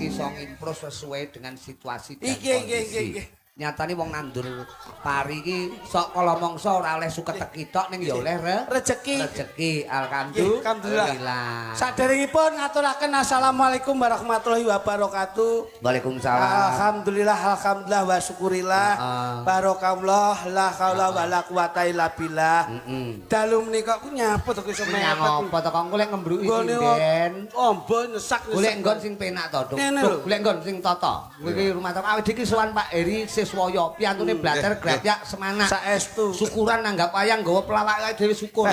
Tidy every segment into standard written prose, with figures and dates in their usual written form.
iki iso ngimpro sesuai dengan situasi dan Iki, kondisi. Nyatane wong nandur pari iki sok kala mangsa ora oleh suket ketok ning ya oleh rezeki. Alhamdulillah. Saderengipun ngaturaken assalamualaikum warahmatullahi wabarakatuh. Waalaikumsalam. Alhamdulillah wa syukurillah. Barokallah la haula wala quwata illa billah. Dalu menika ku nyapa to iso Menyang apa to kok golek ngembruki sinden. Ombo nyesak Golek nggon sing penak to, Duk. Golek nggon sing tata. Kowe iki rumah tangga awake iki sowan Pak Heri Siswaya, piantune blater grapyak semangat. Saestu. Syukuran nanggap wayang nggawa pelawake dhewe syukur.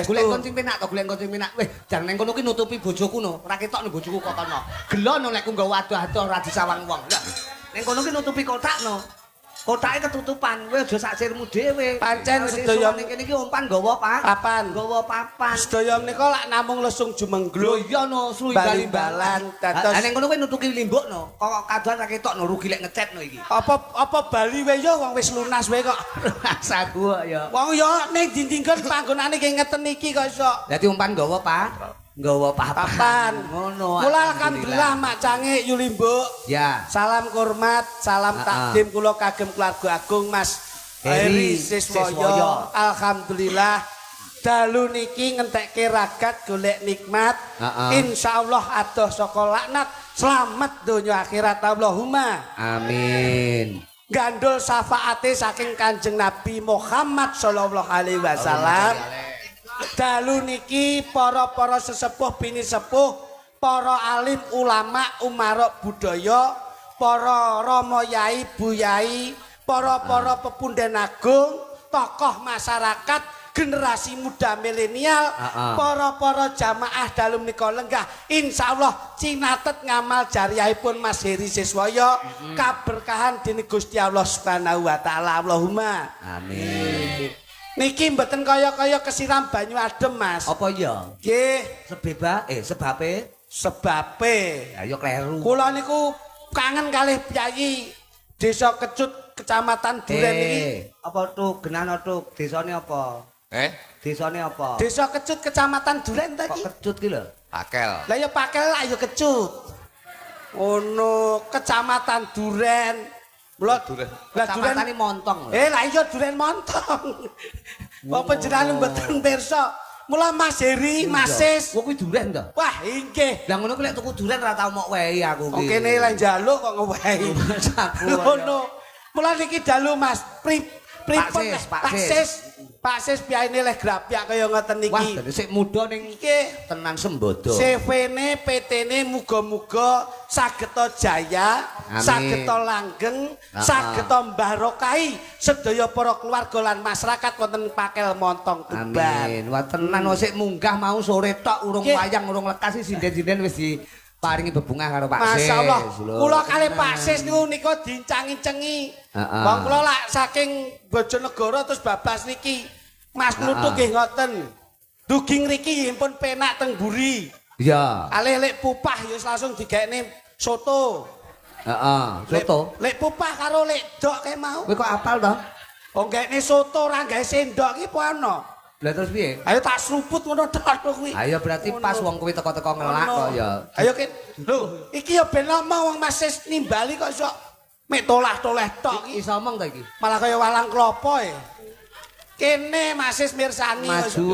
Golek nggon sing penak to, golek nggon sing penak. Weh, jan ning kono ki nutupi bojoku no. Ora ketok ning bojoku kok kono. Gelo no lek ku nggawa adoh-adoh ora disawang wong. Lah, ning kono ki nutupi kotak no. Kotake ketutupan, kowe aja sak sirmu dhewe. Pancen sedaya ning kene iki umpan nggawa papan. Nggawa papan. Sedaya menika lak namung lesung jumengglo. Lho iya no, suwi bali-balan dados. Ning kono kowe nutuki limbuk no. Kok kadoan ra ketok no rugi lek ngecat no iki. Apa Bali wae ya wong wis lunas wae kok. Sagu ya. Wong ya ning dindingken panggonane ki ngeten iki kok iso. Dadi umpan nggawa nggawa papan. Ngono. Mula alhamdulillah Mak Cange Yulimbuk. Ya. Salam hormat, salam takdim kula kagem keluarga agung Mas Heri Siswaya. Alhamdulillah dalu niki ngentekke ragat golek nikmat. Insyaallah adoh saka laknat. Selamat donya akhirat Allahumma. Amin. Gandul syafaate saking Kanjeng Nabi Muhammad sallallahu alaihi wasallam. Dalu niki para sesepuh bini sepuh, para alim ulama umarok budaya, para rama yai buyai, para pepundhen agung, tokoh masyarakat, generasi muda milenial, para jamaah dalu menika lenggah insyaallah cinatet ngamal jariyahipun Mas Heri Siswaya kaberkahan dening Gusti Allah Subhanahu wa taala. Allahumma amin. Niki mboten kaya-kaya kesiram banyu adem, Mas. Apa iya? Nggih, sebabe. Ayo kleru. Kula niku kangen kalih Pyayi Desa Kecut, Kecamatan Duren iki. Apa tuh genana tuh desane apa? Desane apa? Desa Kecut, Kecamatan Duren ta iki. Kok Kecut ki lho? Pakel. Lah ya Pakel lah ya Kecut. Ono Kecamatan Duren. Mula Duren. Lah Duren Kecamatan Montong lho. Lah iya Duren Montong. Apa jenengan mboten pirsa? Mula Mas Heri, Mas Sis. Kok kuwi duren to? Wah, inggih. Lah ngono kuwi lek tuku duren ora tau mok wehi aku ki. Kene lek njaluk kok ngewehi. Ngono. Mula niki dalu Mas pripun Pak Sis piyane leh grapyak kaya ngoten niki. Wah, dadi sik muda ning iki tenan sembodo. CV-ne PT-ne muga-muga sageta jaya, sageta langgeng, sageta mbarokahi sedaya para keluarga lan masyarakat wonten Pakel Montong Tuban. Amin. Wah tenan sik munggah mau sore tok urung wayang urung lekas sinden-sinden wis diparingi bebungah karo Pak Sis. Masyaallah. Kula kalih Pak Sis niku nika dincang-incengi. Wong kula lak saking Bojonegoro terus babas niki. Mas Plutu nggih ngoten. Dugi ngriki pun penak teng mburi. Iya. Kalih lek pupah ya langsung digekne soto. Soto. Lek pupah karo lek dok kae mau. Kowe kok apal to? Oh gekne soto ora gawe sendok iki apa ana? Lah terus piye? Ayo tak seruput ngono tok kuwi. Ayo berarti pas wong kuwi teko-teko ngelak kok ya. Ayo Kin. Lho, iki ya ben lama wong Mas Sis nimbali kok iso mek tolah-toleh tok iki. Iso omong ta iki? Malah kaya walang klopo e. Kene Mas Sis mirsani. Maju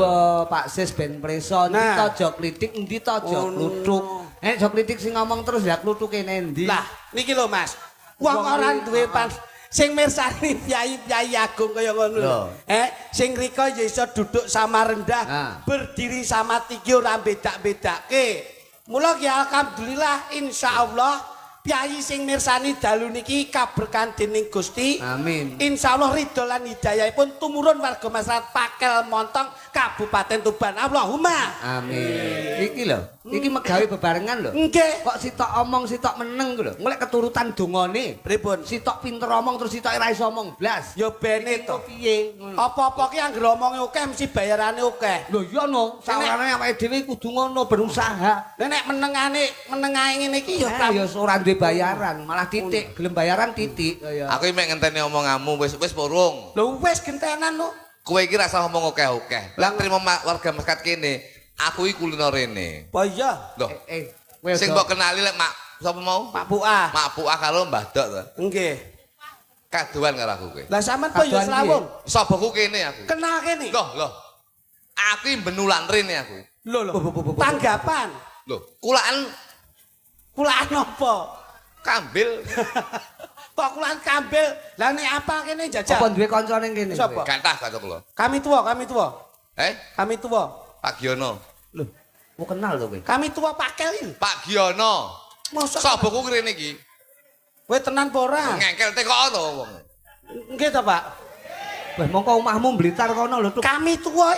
Pak Sis ben preso ndi to jok klitik ndi to jok kluthuk. Jok klitik sing ngomong terus ya kluthuke endi? Lah, niki lho Mas. Wong ora duwe sing mirsani piyai-piyai agung kaya ngono lho. Sing rika ya iso duduk sama rendah, berdiri sama tinggi ora bedak-bedake. Mula ki alhamdulillah insyaallah piyai sing mirsani dalu niki kaberkahan dening Gusti. Amin. Insyaallah ridho lan hidayahipun tumurun warga masyarakat Pakel Montong Kabupaten Tuban. Allahumma. Amin. Iki lho, iki megawe bebarengan lho. Nggih. Kok sitok omong sitok meneng ku lho. Golek keturutan dongane. Pripun? Sitok pinter omong terus sitok ora iso omong blas. Ya bene to. Piye? Apa-apa ki anggere omonge akeh mesti bayarane akeh. Lho iya no, sawarane awake dhewe kudu ngono berusaha. Nek menengae ngene iki ya ora duwe bayaran, malah titik, gelem bayaran titik kaya. Aku iki mek ngenteni omonganmu wis purung. Lho wis gentenan lho. Kowe iki ra usah ngomong akeh-akeh. Lah trimo warga masyarakat kene, aku iki kulino rene. Apa iya? Lho. Sing mbok kenali lek Sapa mau? Pak Buah. Mak Puah karo Mbah Dok to. Nggih. Kaduan karo aku kowe. Lah sampean kok ya selawung? Sabaku kene aku. Kenal kene. Loh. Aku benulan rene aku. Lho. Tanggapan. Loh, kulaan apa? kambil. Kok kulaan kambil? Lah nek apa kene jajal? Apa duwe kanca ning kene? Sapa? Gantah karo kula. Kami tua. Kami tua. Pak Giono. Lho, mau kenal to kowe? Kami tua pakel ini. Pak Giono. Mosok Sabaku rene iki. kowe tenan apa ora? Ngengkel tekok to wong. Nggih to, Pak. Wah, mongko omahmu Blitar kono lho. Kami tua.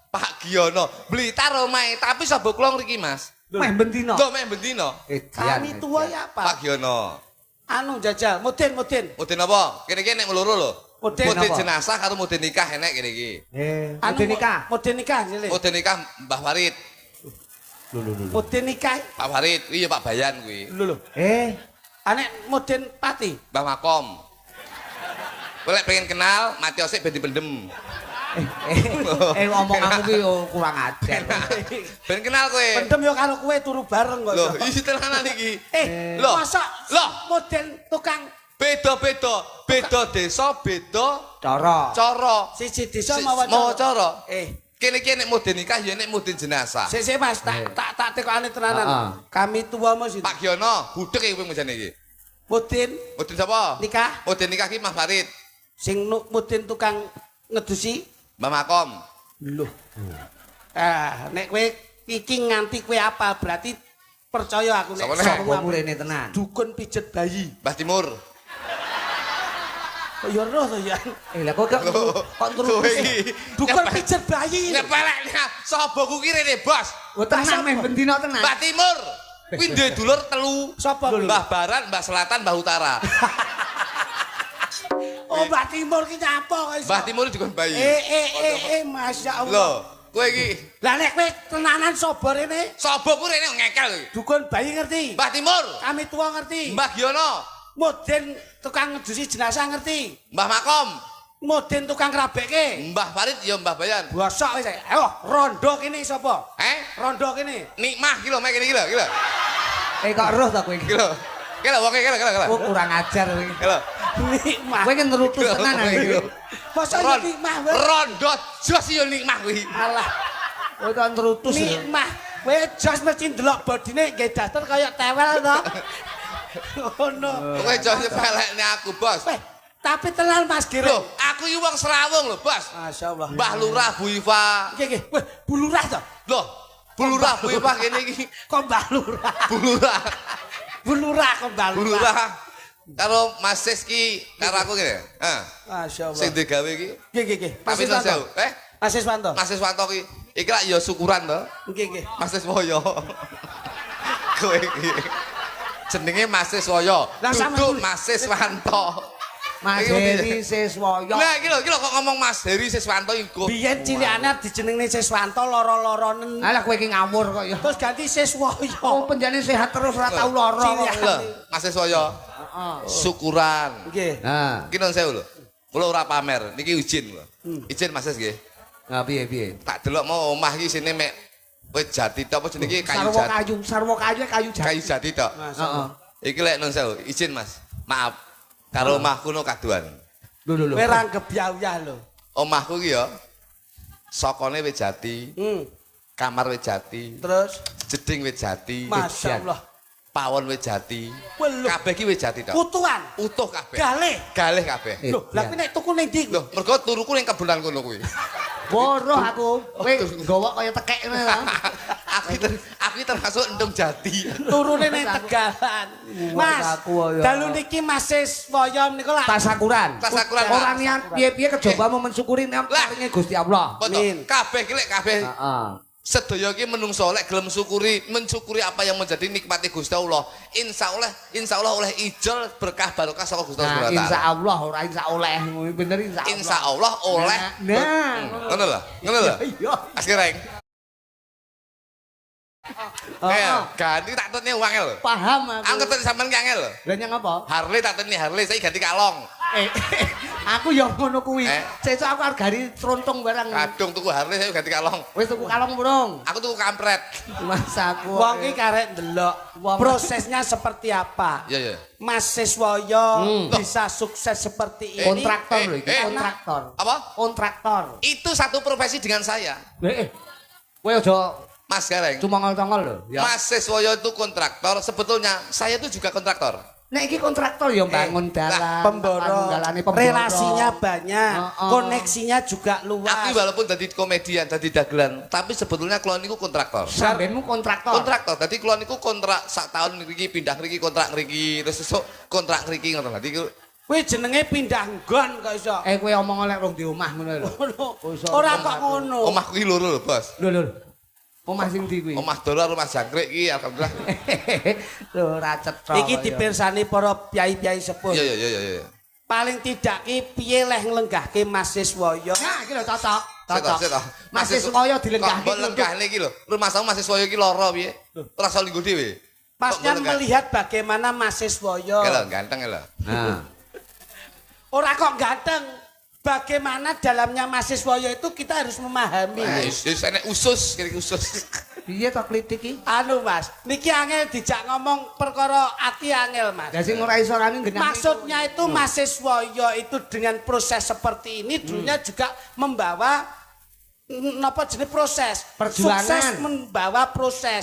Pak Giono, Blitar omahe, tapi sabuk kula ngriki, Mas. Meh bendino. Lho, mek bendino. Kami tua ya apa? Pak Giono. Anu jajal, mudin. Mudin apa? Kene-kene nek meloro lho. Mudin Mudin apa? jenazah karo mudin nikah enek kene iki. Mudin nikah. Mudin nikah jile. Mudin nikah Mbah Farid. Lho. Mudin nikah. Pak Farid, iya Pak Bayan kuwi. Lho. Anek mudin pati. Mbah Makom. Kowe lek pengen kenal, mati osik ben dipendem. Omonganmu ki kurang ajar. Ben kenal kowe. Pendem yo karo kowe turu bareng kok. Loh, iki tenanan iki. Lho, Loh. mosok Loh. mudin tukang Beda desa, beda Cara. siji desa mawa cara. cara. Kene-kene nek mudin nikah ya nek mudin jenazah. Sik Mas, tak tekokane tenanan. Kami tua Mas. Pak Giono, budhek iki kowe mujane iki. Mudin Mudin sapa? nikah Mudin nikah ki Mas Farid. sing mudin tukang ngedusi. Mbah Makom. Lho. Nek kowe iki nganti kowe apa berarti percaya aku nek Sapa nek? Sapa murene tenan. dukun pijet bayi. Mbah Timur. Kok ya roh to ya. Lah kok Kowe iki Dukun pijet bayi. nyepelek sahabaku ki rene, Bos. tenan meh bendino tenan. Mbah Timur. Kuwi duwe dulur telu. Sapa kuwi? Mbah Barat, Mbah Selatan, Mbah Utara. Oh, Mbak Timur ki nyapa kok iso. Mbah Timur dukun bayi. Masya Allah. Lho, kowe iki Lah nek kowe tenanan sobo rene, sahabaku rene ngekel iki. dukun bayi ngerti. Mbah Timur. Kami tua ngerti. Mbah Giono. Mudin tukang ngedusi jenazah ngerti. Mbah Makom. Mudin tukang krabekke. Mbah Farid ya Mbah Bayan. Bosok wis. Ayo, rondo kene sapa? Rondo kene. Nikmah ki lho, mek kene iki lho, iki lho. Kok roh ta kowe iki? Iki lho. Iki lho, wonge iki lho, iki lho. Kurang ajar kowe. Iki lho. Nikmah. Kowe kan nerutus tenan iki. Masa ya nikmah wae. Rondo jos ya nikmah kuwi. Alah, Kowe kan nerutus. nikmah. Kowe jos mesti ndelok bodine nggih daster kaya tewel to. Ngono. Kowe jos nyepelekne aku, Bos. Tapi tenan Mas Giri. Lho, aku iki wong Serawung lho, Bos. Masyaallah. Mbah Lurah Bu Iva. Nggih. Weh, Bu Lurah to. Loh, Bu Lurah Bu Iva kene iki. Kok Mbah Lurah. Bu Lurah. Bu Lurah kok Mbah Bu Lurah. Lurah. Karo Mas Siski karo aku kene. Masyaallah. Sing digawe iki. Nggih. Tapi Mas sewu. Mas Siswanto. Mas Siswanto ki iki lak ya syukuran to. Nggih. Mas Siswoyo. Kowe iki. Jenenge Mas Siswoyo. Duduk Mas Siswanto. Mas Heri Siswoyo. Lah iki lho kok ngomong Mas Heri Siswanto iku. Biyen cilikane dijenengne Siswanto lara-laranen. Alah kowe iki ngawur kok ya. Terus ganti Siswoyo. Oh penjane sehat terus ora tau lara. Lho, Mas Siswoyo. Syukuran. Nggih. Nah, Iki non sewu lho. Kula ora pamer, niki izin lho. Izin Mas Sis nggih. piye? Tak delok mau omah iki sine mek wit jati tok apa jenenge kayu jati. Sarwa kayu jati. Kayu jati tok. Heeh. Iki lek non sewu, izin Mas. Maaf. Karo omahku no kaduan. Lho. Kowe ra gebyawah lho. Omahku ki ya sokone wit jati, Hmm. kamar wit jati, Terus jeding wit jati, masyaallah. pawon wit jati. Lho. Kabeh ki wit jati tok. Putuan. Utuh kabeh. Galih. Galih kabeh. Lho, lah kowe nek tuku ning ndi? Lho, mergo turuku ning kebunan kono kuwi. Boroh aku. Kowe nggawa kaya tekek ngene lho. Aku termasuk endung jati. Turune ning Tegalan. Mas, dalu niki Mas Siswoyo niku lak Tasakuran. Tasakuran. Ora niat piye-piye kejaba mau mensyukuri paringe Gusti Allah. Betul. Kabeh ki lek kabeh Heeh. sedaya ki menungso lek gelem mencukuri apa yang menjadi nikmati Gusti Allah. Insyaallah oleh ijol berkah barokah saka Gusti Allah. Insyaallah ora insyaallah bener insyaallah. Insyaallah oleh. Ngono lho. Iya. Askereng. Ganti tak tutne uang lho. Paham aku. Aku ketut sampean ki angel lho. Lah nyang apa? Harley tak tutne Harley saya ganti kalong. Aku ya ngono kuwi. Eh? Sesuk aku arep gari trontung barang. Kadung tuku Harley saya ganti kalong. Wis tuku kalong burung. Aku tuku kampret. Mas aku. Wong iki karek ndelok prosesnya seperti apa. Iya, iya. Mas Siswoyo bisa sukses seperti ini. Kontraktor lho iki, kontraktor. Apa? Kontraktor. Itu satu profesi dengan saya. Kowe aja Mas Gareng. cuma ngol-ngol lho. Ya. Mas Siswoyo itu kontraktor, sebetulnya saya itu juga kontraktor. Nek iki kontraktor ya bangun dalan, Pemboro, dalane pemboro. relasinya banyak, koneksinya juga luas. Aku walaupun jadi komedian, jadi dagelan, tapi sebetulnya klon niku kontraktor. Sampeyanmu kontraktor. Kontraktor. Dadi klon niku kontrak sak tahun ngriki pindah ngriki kontrak ngriki terus sesuk kontrak ngriki ngono. Dadi Kuwi jenenge pindah nggon kok iso. Kowe omong oleh rong di omah ngono lho. Ora kok ngono. omahku iki loro lho, Bos. Lho. Omah sing ndi kuwi? Omah dolar, rumah jangkrik iki alhamdulillah. Lho ora cetha. Iki dipirsani para piyai-piyai sepuh. Iya iya iya iya. Paling tidak ki piye leh nglenggahke Mas Siswoyo. Nah, iki lho cocok. Seto. Mas Siswoyo dilenggahke. Kok lenggahne iki lho. Rumah sama Mas Siswoyo iki lara piye? Ora iso linggo dhewe. Masnya melihat bagaimana Mas Siswoyo. Lho, ganteng lho. Nah. Ora kok ganteng. Bagaimana dalamnya Mas Siswoyo itu kita harus memahami. Wis enek usus, kiri usus. Piye to klitik iki? Anu Mas, niki angel dijak ngomong perkara ati angel Mas. Lah sing ora iso rani genah. Maksudnya itu Mas Siswoyo itu dengan proses seperti ini dulunya juga membawa napa jenis proses Perjuangan. Sukses membawa proses.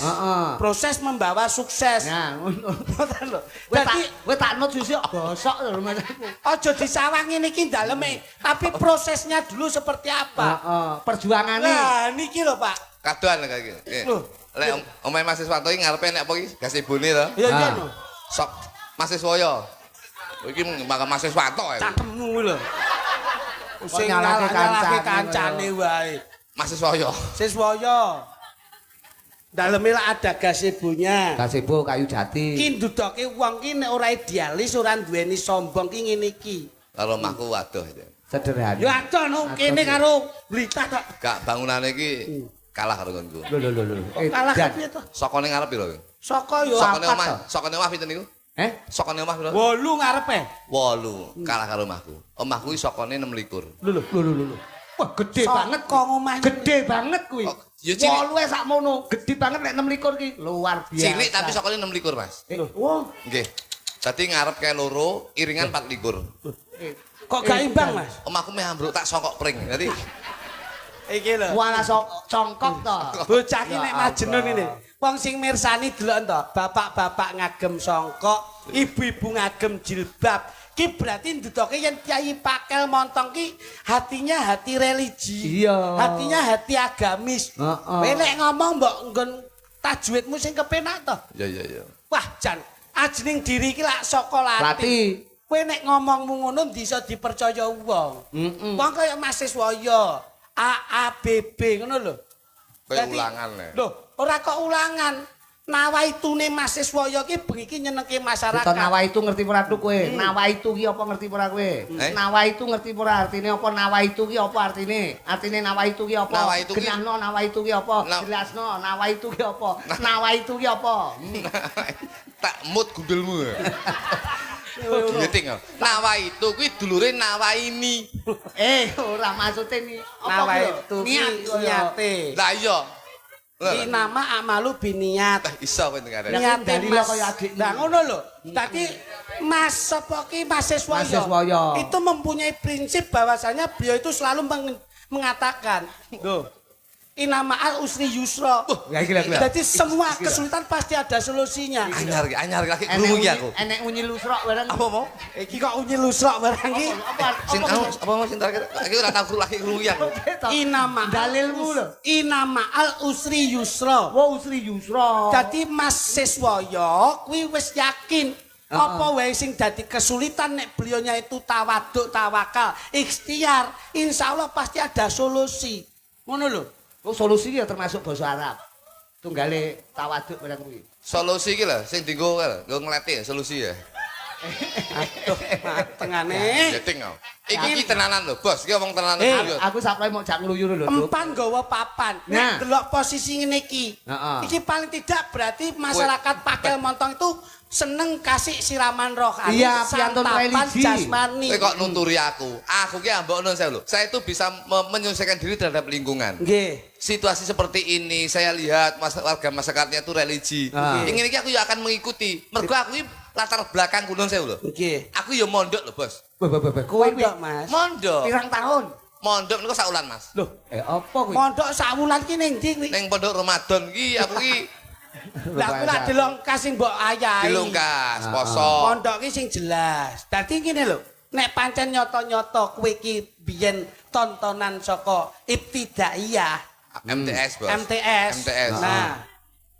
Proses membawa sukses. Nah, ngono. Ngoten lho. Dadi Dadi kowe tak nut sisik gosok lho maksudku. aja disawangi niki daleme, tapi prosesnya dulu seperti apa. Perjuangane. Nah, niki lho Pak. Kadoan lho iki. Loh. Lek omahe Mas Siswanto iki ngarepe nek apa iki? Gazebone to. Ya iya lho. Sok Mas Siswoyo. Iki mbak Mas Siswanto ya. Cakemmu lho. Sing nyalahke nyalahke kancane kancane wae. Mas Siswoyo. Siswoyo. Daleme lak ada gazebonya. Gazebo kayu jati. Ki ndudoke wong ki nek ora idealis, ora duweni sombong ki ngene iki. Karo omahku waduh. Sederhana. Ya adoh no kene karo Blitar tok. Gak bangunane iki kalah karo konku. Lho. Kalah Dan. piye to? Sokone ngarep piro? Saka yo Sokone Papat omah, to? sokone omah pinten niku? Sokone omah piro? 8 ngarepe. 8 kalah karo omahku. Omahku iki sokone 26. Lho. Wah, gede banget kok omah. Gede banget kuwi. Oh, ya cilik. 8 sakmono, gede banget nek 26 ki. Luar biasa. Cilik tapi sokone 26, Mas. Wah, Nggih. Dadi ngarep kae loro, iringan 24. kok gak imbang, Mas? Omahku meh ambruk tak songkok pring. Dadi Iki lho. Wala congkok to. Bocah ki nek majenun ini. Wong sing mirsani delok to, bapak-bapak ngagem songkok, ibu-ibu ngagem jilbab. Ki berarti ndudoke yen Kyai Pakel Montong ki hatinya hati religi. Iya. Hatinya hati agamis. Kowe nek ngomong mbok nggon tajwidmu sing kepenak to. iya. Wah, jan ajeng diri ki lak saka lati. Kowe nek ngomongmu ngono bisa dipercaya wong. Wong kaya Mas Siswoyo, AABB ngono lho. Kayak ulangan le. Lho, ora kok ulangan. Nawaitune Mas Siswoyo ki bengi ki nyenengke masyarakat. Beto nawaitu ngerti ora tuh kowe? Nawaitu ki apa ngerti ora kowe? Nawaitu ngerti ora artine apa? Nawaitu ki apa artine? Artine nawaitu ki apa? Nawaitu ki- Genahno nawaitu ki apa? Jelasno nawaitu ki apa? Nawaitu ki apa? Tak mut gundulmu. Ngeting. Nawaitu kuwi dulure Nawaini. Ora maksude ni. Nawaitu ki niate. Lah iya. Ki nama amalu biniat. Iso kowe ngene. Niat Niate dari Mas. kaya adik. Lah ngono lho. Dadi Mas sapa ki Mas Mas Siswoyo. itu mempunyai prinsip bahwasanya beliau itu selalu mengatakan, "Loh, inama'al usri yusra." Ya iki lho. Jadi semua kesulitan pasti ada solusinya. Anyar lagi krungu iki aku. Enek unyi lusrok bareng. Apa mau? Iki kok unyi lusrok barang iki. Sing apa mau sing terakhir? Iki ora tau lagi krungu iki aku. Inama Dalilmu lho. Inama'al usri yusra. Wa usri yusra. Dadi Mas Siswoyo kuwi wis yakin apa wae sing dadi kesulitan nek beliaunya itu tawaduk, tawakal, ikhtiar, insyaallah pasti ada solusi. Ngono lho. Oh, solusi ya termasuk bahasa Arab. Tunggale tawaduk barang kuwi. Solusi iki lho sing dienggo nggo ngleti solusi ya. Aduh, matengane. Jeting kok. Iki tenanan lho, Bos. Iki omong tenanan serius. Aku saplai mau jak ngluyur lho. Empan nggawa papan. Nah. Nek delok posisi ngene iki. Heeh. Iki paling tidak berarti masyarakat Pakel Montong itu seneng kasih siraman rohani, Iya, piantun santapan religi. jasmani. Kowe kok nunturi aku. Aku ki ambek nun saya lho. Saya itu bisa menyelesaikan diri terhadap lingkungan. Nggih. Situasi seperti ini saya lihat warga masyarakatnya itu religi. Ingin iki aku ya akan mengikuti. Mergo aku iki latar belakang gunung saya lho. Nggih. Aku ya mondok lho, Bos. Kowe Mondok, Mas. Mondok. pirang tahun? Mondok niku sak wulan, Mas. Loh, apa kuwi? Mondok sak wulan ki ning ndi kuwi? Ning pondok Ramadan ki aku ki Lah aku lak delongkas sing mbok ayahi. dilungkas, poso. Mondok ki sing jelas. Dadi ngene lho, nek pancen nyoto-nyoto kowe ki biyen tontonan saka ibtidaiyah, MTS, Bos. MTS. MTS. Nah,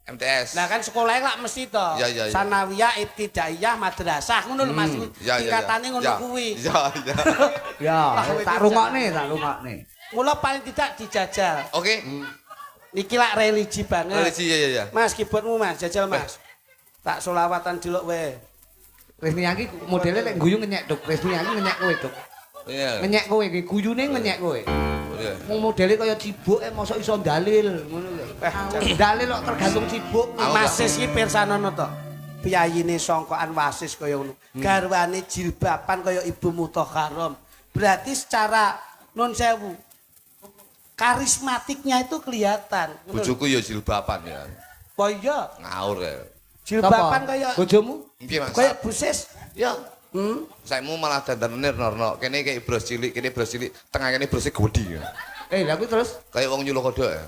MTS. lah kan sekolahnya lak mesti to. Ya, ya, ya. Sanawiyah, ibtidaiyah, madrasah ngono lho Mas. Ya, ya, ya. Tingkatane ngono Ya, kuwi. Ya, ya. Ya, tak rungokne. Mula paling tidak dijajal. Oke. Niki lak religi banget. Religi ya ya ya. Mas, keyboardmu Mas, jajal Mas. Tak solawatan delok wae. Resmi iki modele lek guyu ngenyek, Duk. Resmi iki ngenyek kowe, Duk. Iya. Ngenyek kowe iki, guyune ngenyek kowe. Iya. Wong modele kaya cibuk mosok iso dalil ngono lho. Dalil kok tergantung cibuk. Masis iki pirsanono to. Piyayine sangka Anwasis kaya ngono. Garwane jilbaban kaya Ibu Muthaharom. Berarti secara non sewu karismatiknya itu kelihatan. Bojoku ya jilbaban ya. Oh iya, Ngaur ya. jilbaban kaya bojomu? Nggih, Mas. kaya busis. Ya. Hmm? Saimu malah dandanane norno. Kene kayak bros cilik, kene bros cilik, tengah kene brosnya gede ya. Lah kuwi terus Kayak wong nyuluh kodok ya.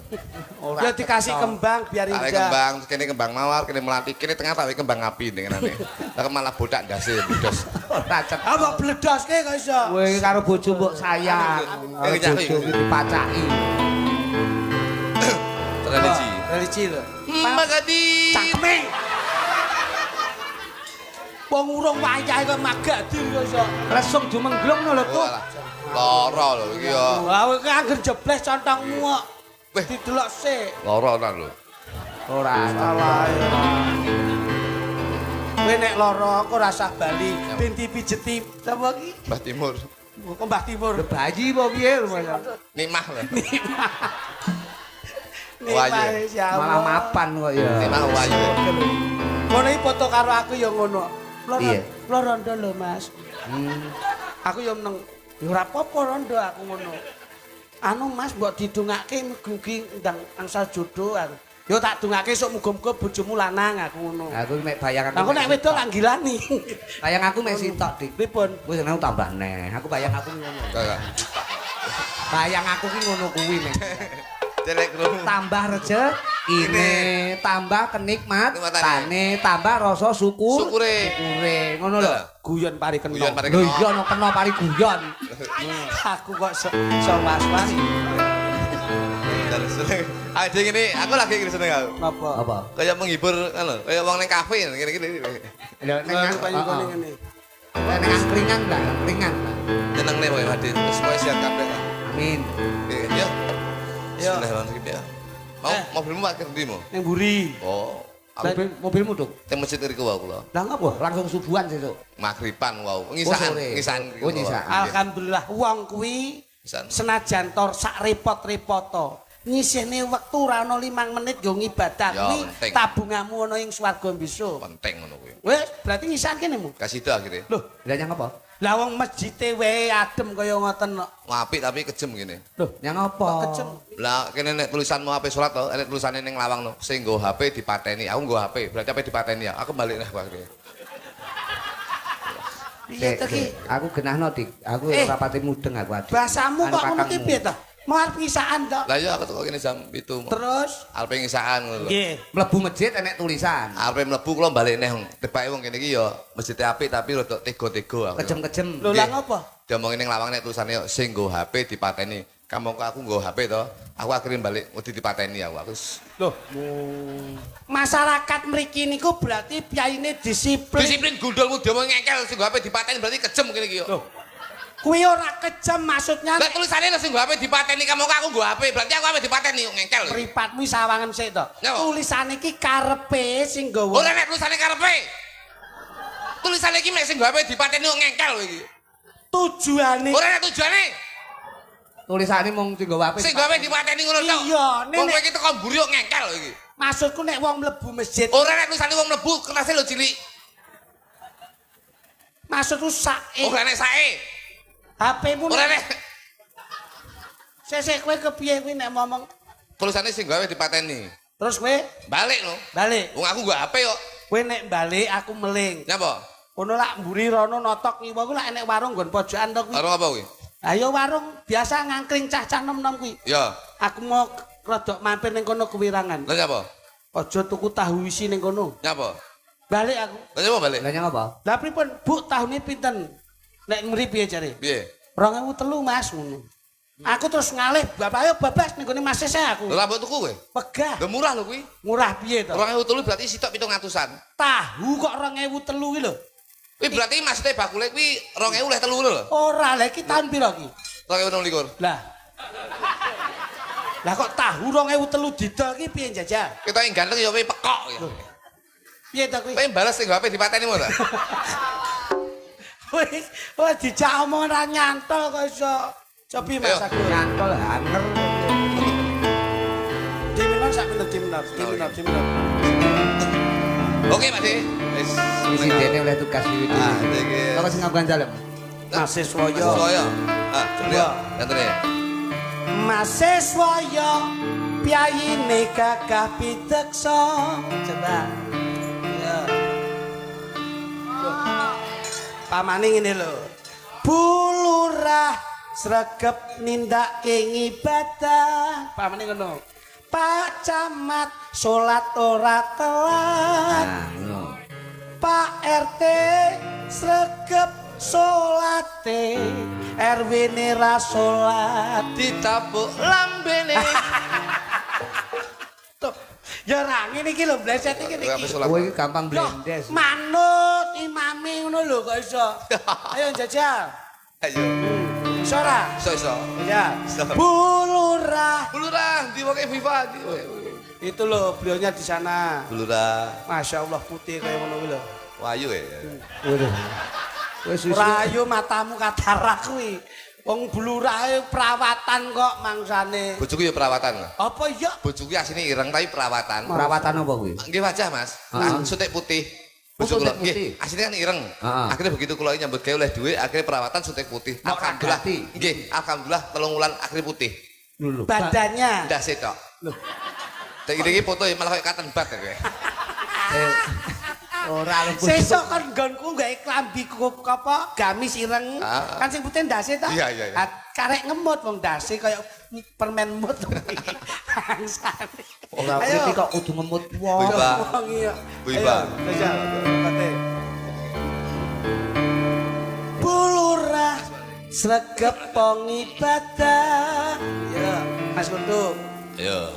Ya dikasih kembang biar Tawe injak. kembang, kene kembang mawar, kene melati, kene tengah tawe kembang api denganane. Lah malah bodak ndase blos. ora cet. Ah mbok bledoske kok iso. Kowe karo bojo mbok sayang. Karo bojo iki dipacaki. Religi. Religi lho. Magadi. Cakme. Wong urung wayah kok magadir kok iso. Resung jumengglong lho tuh. Lara lho iki ya. Lah kowe angger jebles contongmu kok. Weh. Didelok sik. Lara tenan lho. Ora Salah. Kowe nek lara kok rasah bali ben dipijeti sapa iki? Mbah Timur. Kok Mbah Timur. bayi apa piye rupanya. Nimah lho. Wayu. Malah mapan kok ya. Nimah wayu. Ngono iki foto karo aku ya ngono. Iya. Lho rondo lho, Mas. Aku ya meneng. Ya ora apa-apa rondo aku ngono. Anu Mas mbok didongake mugi ndang angsal jodoh aku. Ya tak dongake sok muga-muga bojomu lanang aku ngono. Aku mek bayang Aku nek wedok lak gilani. bayang aku mek sitok dik. Pripun? Wis aku tambah neh. Aku bayang aku ngono. Kayak Bayang aku ki ngono kuwi mek. celek krungu. Tambah rezekine, tambah kenikmat, Kenikmatane. tane, tambah rasa syukur. Syukure. Syukure. Ngono lho. Guyon pari kena. Guyon pari Lho iya no kena pari guyon. Aku kok so was-was. Terus ada gini, aku lagi gini seneng aku. Napa? Apa? Kayak menghibur kan lho, kayak wong ning kafe gini-gini. Lho Nang panjenengan ngene. ning angkringan lah, angkringan. Jeneng nih wae hadi. Semua siap kabeh. Amin. Ya. Yo. Bismillahirrahmanirrahim ya. Mobilmu parkir ndi mo? Ning mburi. Oh. Mobilmu tuh. Teng masjid riku wae kula. Lah ngapa? Langsung subuhan sesuk. Maghriban wow. Ngisaan, sore. ngisaan. Oh, ngisaan. Alhamdulillah wong kuwi Ngisaan. senajan tor sak repot-repoto nyisihne wektu ora ana 5 menit go ngibadah Ya, kuwi penting. tabunganmu ana ing swarga besok. Penting ngono kuwi. Wis berarti ngisan kene mu. Kasih itu akhirnya. Loh, Lah nyang apa? lah wong masjite wae adem kaya ngoten kok. Apik tapi kejem gini. Loh, nyang apa? Kok kejem. Lah kene nek tulisanmu HP surat to, nek tulisane ning lawang no, sing nggo HP dipateni. Aku nggo HP, berarti HP dipateni ya. Aku balik nah akhirnya. Piye to ki? Aku genahno dik. Aku Eh, rapati mudeng aku adik. Bahasamu Anu kok ngono ki kakangmu. piye to? Mau arep ngisaan to. Lah ya aku teko kene jam 7. Terus Alpe ngisaan ngono lho. nggih. Mlebu masjid enek tulisan. Alpe mlebu kula balik neh. Tibake wong kene iki ya masjid apik tapi rada tega-tega aku. Kejem-kejem. Lho Nggih. lah ngopo? Diomongin ning lawang nek tulisane sing nggo HP dipateni. Kamu kok aku nggo HP to. Aku akhirnya balik wedi dipateni aku. Aku Loh, masyarakat mriki niku berarti pyaine disiplin. disiplin gundulmu diomong ngengkel sing nggo HP dipateni berarti kejem kene iki yo. Loh. Kuwi ora kejam maksudnya Lah tulisane sing nggo HP dipateni kamu kok aku nggo HP berarti aku HP dipateni ngengkel. mripatmu sawangan sik to. Napa? Tulisane iki karepe sing nggawa. Ora nek tulisane karepe. tulisane iki mek sing gawe dipateni kok ngengkel kowe iki. Tujuane. Ora nek tujuane. Tulisane mung sing gawe apik. Sing gawe dipateni ngono tok. Iya, wong kowe iki teko mburi kok ngengkel kowe iki. Maksudku nek wong mlebu masjid. Ora nek tulisane wong mlebu kertasé lho cilik. Maksudku sae. Ora nek sae. HP-mu Ora nek sesek kowe kepiye kuwi nek ngomong. tulisane sing gawe dipateni. Terus kowe Balik lho. balik. Wong aku gak HP kok. Kowe nek balik aku meling. Nyapa? Ono lak mburi rono notok ngiwa ku lak enek warung nggon pojokan to kuwi. Warung apa kuwi? Ayo warung biasa ngangkring cah-cah nom-nom kuwi. Ya. Aku mau rodok mampir ning kono kewirangan. Lah nyapa? Aja tuku tahu isi ning kono. Nyapa? Balik aku. Lah nyapa balik? Lah nyang apa? Lah pripun? Bu, tahune pinten? Nek ngri piye jare? Piye? 2003 Mas ngono. Aku terus ngalih, Bapak ayo babas ning gone Mas Sese aku. Lha mbok tuku kowe? Pegah. Lah murah lho kuwi. Murah piye to? 2003 berarti sitok 700-an. Tahu kok 2003 kuwi lho. Kuwi berarti maksudnya bakule kuwi 2000 leh 3 lho. Ora, lha iki tahun piro iki? 2016. Lah. Lah kok tahu 2003 didol iki piye jajal? Kita yang ganteng ya kowe pekok ya. Piye to kuwi? Kowe balas sing HP dipateni mau ta? Wah dijak omong ora nyantol kok iso. Cobi Mas aku. Nyantol hanger. Diminor sak diminor. Oke, Pak De. Wis Presidene oleh tugas iki. Ah, iki. Kok sing nganggo dalem. Mahasiswaya. Soyo. Ah, coba. Ngene ya. Mahasiswaya piyayine gagah piteksa. Coba. Ya. Pamane ngene lho. Bulurah sregep nindake ngibadah. Pamane ngono. Pak Camat salat ora telat. Nah, ngono. Pak RT sregep salate. RW ne ra salat. Ditapuk lambene. Tuh, ya ra ngene iki lho bleset iki iki. Kowe iki gampang blendes. Manut imame ngono lho kok iso. Ayo jajal. Ayo. Iso ora? Iso. Ya. Iso. Bulurah. Bulurah di wae FIFA di. Itu loh beliaunya di sana. Bulurah. Masya Allah putih kayak ngono kuwi lho. Wayu ya. Waduh. Wis Rayu matamu katarak kuwi. Wong bulurahe perawatan kok mangsane. Bojoku ya perawatan. Apa iya? Bojoku asine ireng tapi perawatan. perawatan apa kuwi? Nggih wajah, Mas. Nah, sutik putih. Bojoku sutik nggih, putih. asline kan ireng. Akhirnya begitu kula nyambut gawe oleh dhuwit, akhirnya perawatan sutik putih. Kok Alhamdulillah. ragati? Nggih, alhamdulillah 3 wulan akhirnya putih. Lho. Badannya. Ndas tok. Loh. Iki foto ya malah kayak cotton bud ya. Ora lho. Sesuk kan nggonku gawe klambi apa gamis ireng. Kan sing putih ndase ta? Iya. Karek ngemut wong ndase kaya permen mut. Bangsane. Ora kuwi kok kudu ngemut Wong, Pak. Wong iya. Wih, Pak. Jajal. Kate. Bulurah sregep pengibadah. Ya, Mas Kuntu. Ayo.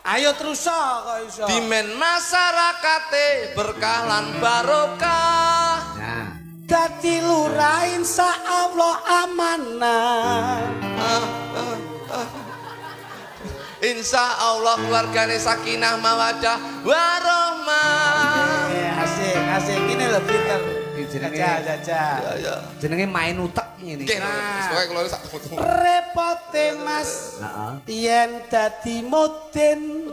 Ayo terus kok iso. Dimen masyarakate berkah lan barokah. Nah. Dadi lurah insyaallah amanah. Insya Allah keluargane sakinah mawadah warahmah. Asik. Ini lho pinter. Jenenge Jajal. Ya. jenenge main utek ngene. Nggih, pokoke kula sak ketemu. Repote Mas. Heeh. Yen dadi mudin.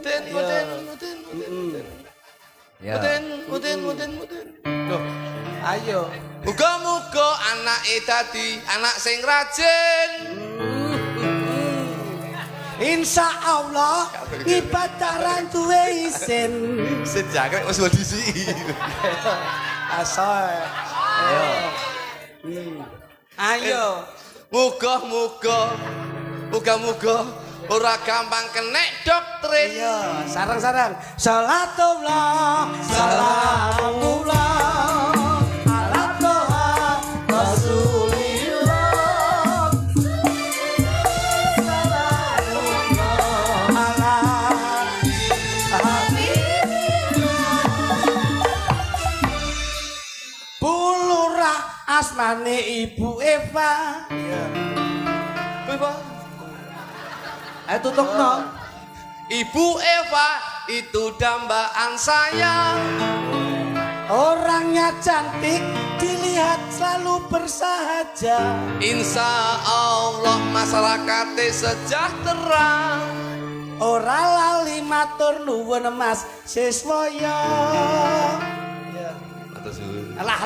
Ya. Mudin. Loh, ayo. Muga-muga anake dadi anak sing rajin. Insya Allah ibadah ra duwe isin. Sejak wis disi. Asoy. Ayo. Muga-muga ora gampang kenek doktrin. Iya, sarang-sarang. Salatullah, salamullah. Ala Toha Rasulillah. Salamullah ala Habibillah. Bulurah asmane Ibu Eva. Iya. Ayo tutupno. Ibu Eva itu dambaan saya. Orangnya cantik, dilihat selalu bersahaja. Insya Allah masyarakatnya sejahtera. Ora lali matur nuwun Mas Siswoyo. Lah.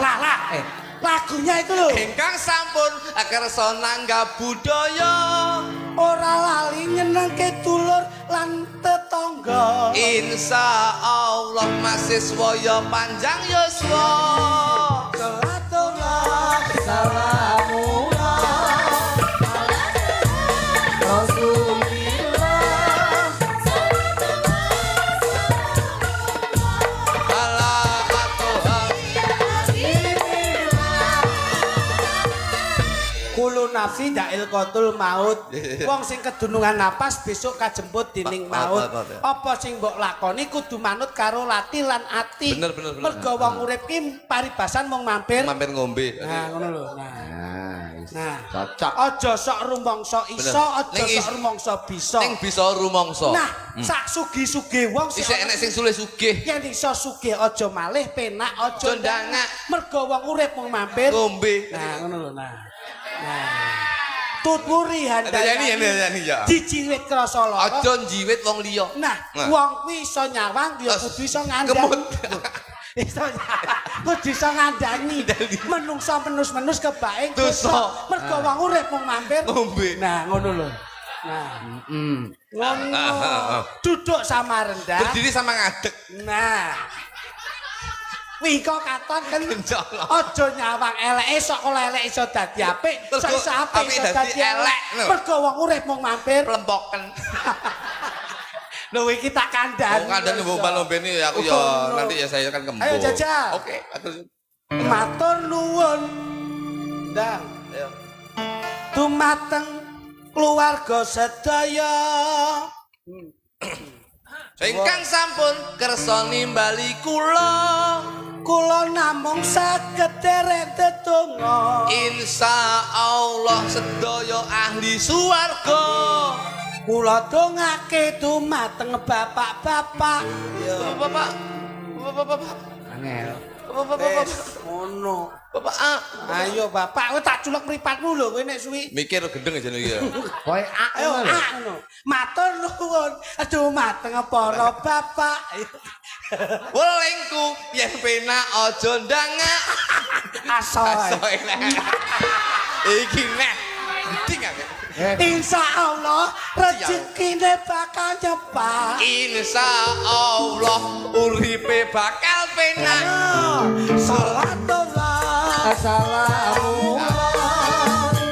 Lagunya itu loh. Ingkang sampun kersa nanggap budaya. Ora lali nyenengke dulur lan tetangga. Insya Allah mahasiswa panjang yuswa. Salatullah salamullah Rasulillah. Kulo nafsi dail qatul maut. Wong sing kedunungan napas besok kajemput dening maut. Apa sing mbok lakoni kudu manut karo lati lan ati. Bener. Mergo wong urip ki paribasan mung mampir ngombe. Nah, ngono lho. Nah, cocok. Aja sok rumangsa iso, aja sok rumangsa bisa. Ning bisa rumangsa. Nah, sak sugih-sugih wong sing isih enek sing sulih sugih. yen iso sugih aja malih, penak aja ndangak. Mergo wong urip mung mampir Ngombe. Nah, ngono lho. Nah. Tuturi handayani ya. dijiwit krasa lara. Aja njiwit wong liya. Nah, wong kuwi iso nyawang ya kudu iso ngandani. Kemut. Iso kudu iso ngandani. Menungso menus-menus kebaing dosa. Mergo wong urip mung mampir. Ngombe. Nah, ngono lho. Nah, ngono. Duduk sama rendah. Berdiri sama ngadeg. Nah. Wiko katon kan aja nyawang eleke sok kala elek iso dadi apik, sok iso apik iso dadi elek. Mergo wong urip mung mampir Plempoken. Lho iki tak kandhani. Kandhani mbok lombeni aku ya nanti ya saya kan kembung. Ayo jajal. Oke, atur. Matur nuwun. Ndang, ayo. Dumateng keluarga sedaya. Ingkang sampun kersa nimbali kula. Kula namung saged derek tetungga. Insya Allah sedaya ahli swarga. Kula dongake dumateng bapak-bapak. Bapak. Angel. Wes ngono. Bapak. Ayo bapak, kowe tak culek mripatmu lho kowe nek suwi. Mikir gendeng aja iki ya. Kowe Ayo ngono. Matur nuwun dumateng para bapak. Welengku yen penak aja ndangak. Asoy. Iki nek penting aku. Insya Allah rezekine bakal nyepak. Insya Allah uripe bakal penak. Salatullah Assalamualaikum.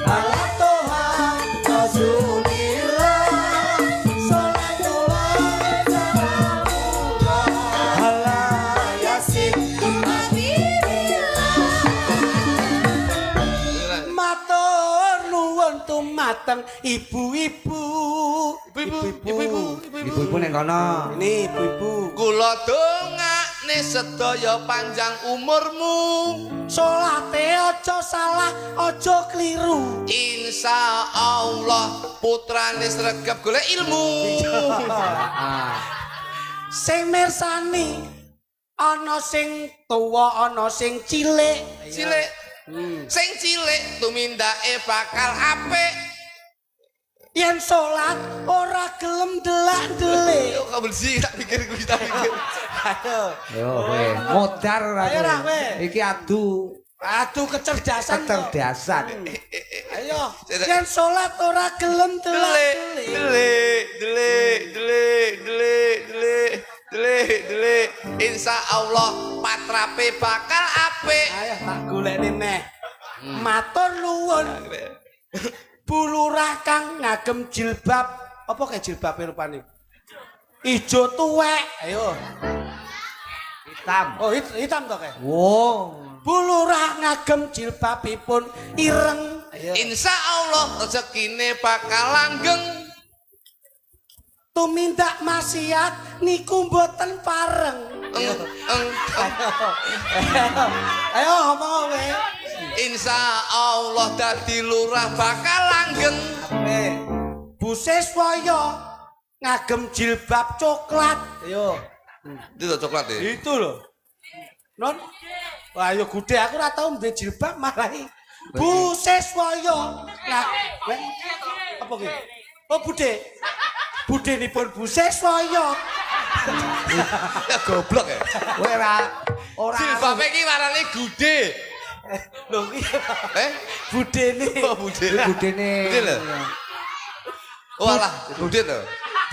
ala Tuhan Rasulillah. Salatullah salamullah ala Yasin. Matur nuwun tumateng ibu-ibu. Ibu-ibu ning kono. Ini ibu-ibu. Kula dongakne sedaya panjang umurmu. Salate aja salah, aja kliru. Insya Allah putrane sregep golek ilmu. Sing mirsani ana sing tuwa, ana sing cilik. Cilik. Sing cilik tumindake bakal apik. Yen salat ora gelem delak-delik. Yo kabel sih tak pikir kuwi tak pikir. Ayo. Yo kowe modar ora Ayo, Ra, kowe. kowe. Iki adu Kecerdasan. kecerdasan. Ayo. Yen salat ora gelem delak-delik. Delik. Insya Allah patrape bakal apik. Ayo tak golekne neh. Matur nuwun. Bulurah kang ngagem jilbab. Apa kayak jilbabe rupane? Ijo tuwek. Ayo. Hitam. Oh, hitam to kayak. Wow. Bulurah ngagem jilbabipun ireng. Ayo. Insya Allah rezekine bakal langgeng. Tumindak maksiat niku mboten pareng. Ayo ngomong kowe. Insya Allah dadi lurah bakal langgeng. Bu Siswoyo ngagem jilbab coklat. Ayo. Itu coklat ya. Itu loh. Non. Wah, yo Gude aku ora tau ndek jilbab malah Bu Siswaya. Lah, apa ki? Oh, Bude. Budenipun Bu Siswaya. Ya goblok ya. Kowe ora Jilbabe iki warnane Gude. Lho iki budene. Oh, Bude. budene. Bude lho. Oh alah, Bude lho.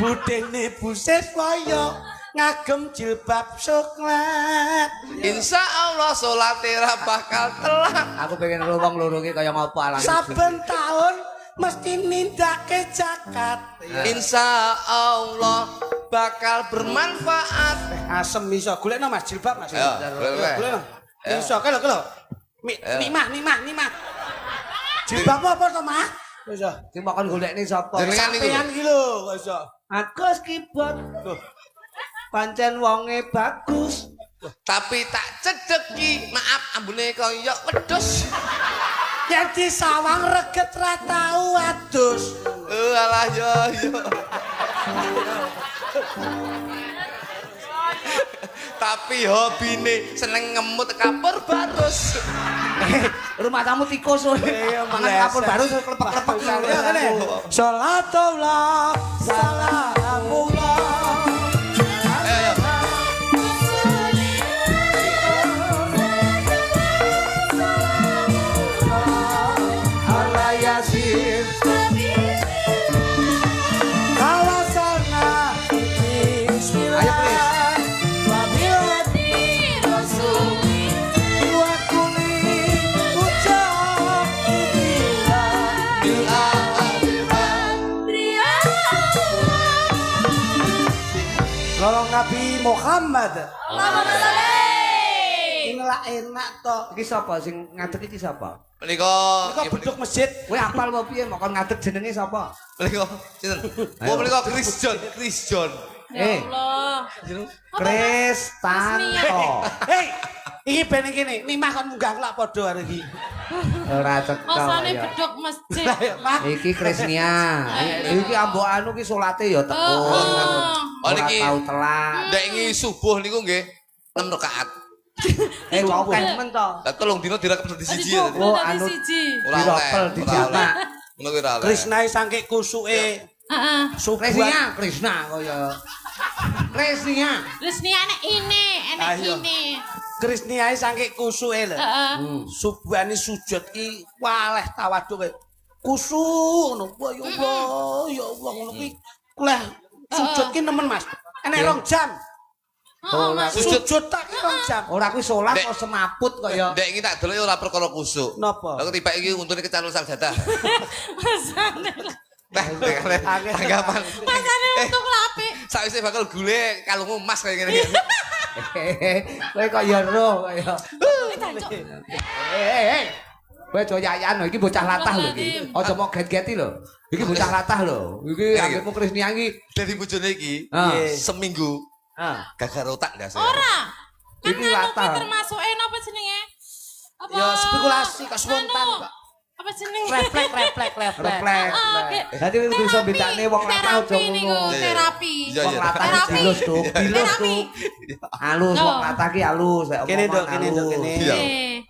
Budene Bu Siswaya ngagem jilbab coklat. Insyaallah salate ra bakal telat. Aku pengen ro wong loro iki kaya ngopo alang. Saben taun mesti nindake zakat. Insyaallah bakal bermanfaat. Asem iso golekno Mas jilbab Mas. Ya, golekno. Iso kelo. Nimah. Jilbab apa to, Mas? Iso. Sing mau kon golekne sapa? Jenengan niku. Sampeyan iki lho, kok iso. Agus kibot. Pancen wonge bagus. Tapi tak cedeki, maaf ambune kaya wedhus. Yen disawang reget ra tau adus. Alah yo. Tapi hobine seneng ngemut kapur barus. Rumah tamu tikus mangan kapur baru klepek-klepek ngene. Salatullah salamullah. Lorong Nabi Muhammad. Inilah enak toh. Iki sapa sing ngadeg iki sapa? Menika Beduk masjid. Kowe apal apa piye mau kon ngadeg jenenge sapa? menika sinten? Oh menika Chris John. Ya Allah. Kristanto. Hei, iki ben kene, nimah kon munggah lak padha arek iki. Ora cetha. Masane beduk masjid. Iki Krisnia. Iki ambok anu ki salate ya teko. Oh niki tau telat. ndek iki subuh niku nggih 6 rakaat. Wau kan men to. Lah telung dina direkep dadi siji. Oh, anu siji. dirapel dijamak. Ngono kuwi ra oleh. Krisnae saking kusuke. Heeh. Krisnia, Krisna kaya. Krisnia. Resni enek ini, enek Ayo. ini. Krisniae saking kusuke lho. Heeh. Subuhane sujud ki waleh tawaduk kusuk ngono. Wah ya Allah ngono ki. Leh sujud ki nemen Mas. Enek 2 jam. Oh, Mas. Sujud tak ki 2 jam. Ora kuwi salat kok semaput kaya. Ndek iki tak delok ora perkara kusuk. Napa? Lah ketiba iki untune kecanul sajadah. Masane. Nah, anggapan. Masane untuk lapi. Sakwise bakal gule kalungmu emas kaya ngene. Kowe kok ya roh kaya. Kowe aja yayan lho, iki bocah latah lho iki. Aja mau get-geti lho. Iki bocah latah lho. Iki anggitmu Krisnia iki. Dari bojone iki seminggu gagal otak ndas. Ora. Kan Iki anu latah. ki termasuk napa jenenge? Apa? Ya spekulasi kok spontan Anu, kok. Apa jenenge? Refleks. Refleks. Oke. Dadi kudu bisa bedakne wong latah aja Terapi niku, ngono. terapi. Iya, Wong iya. latah iki Terapi. dilus tuh, dilus Terapi. tuh. Halus wong latah ki halus. Kene nduk, kene. Iya.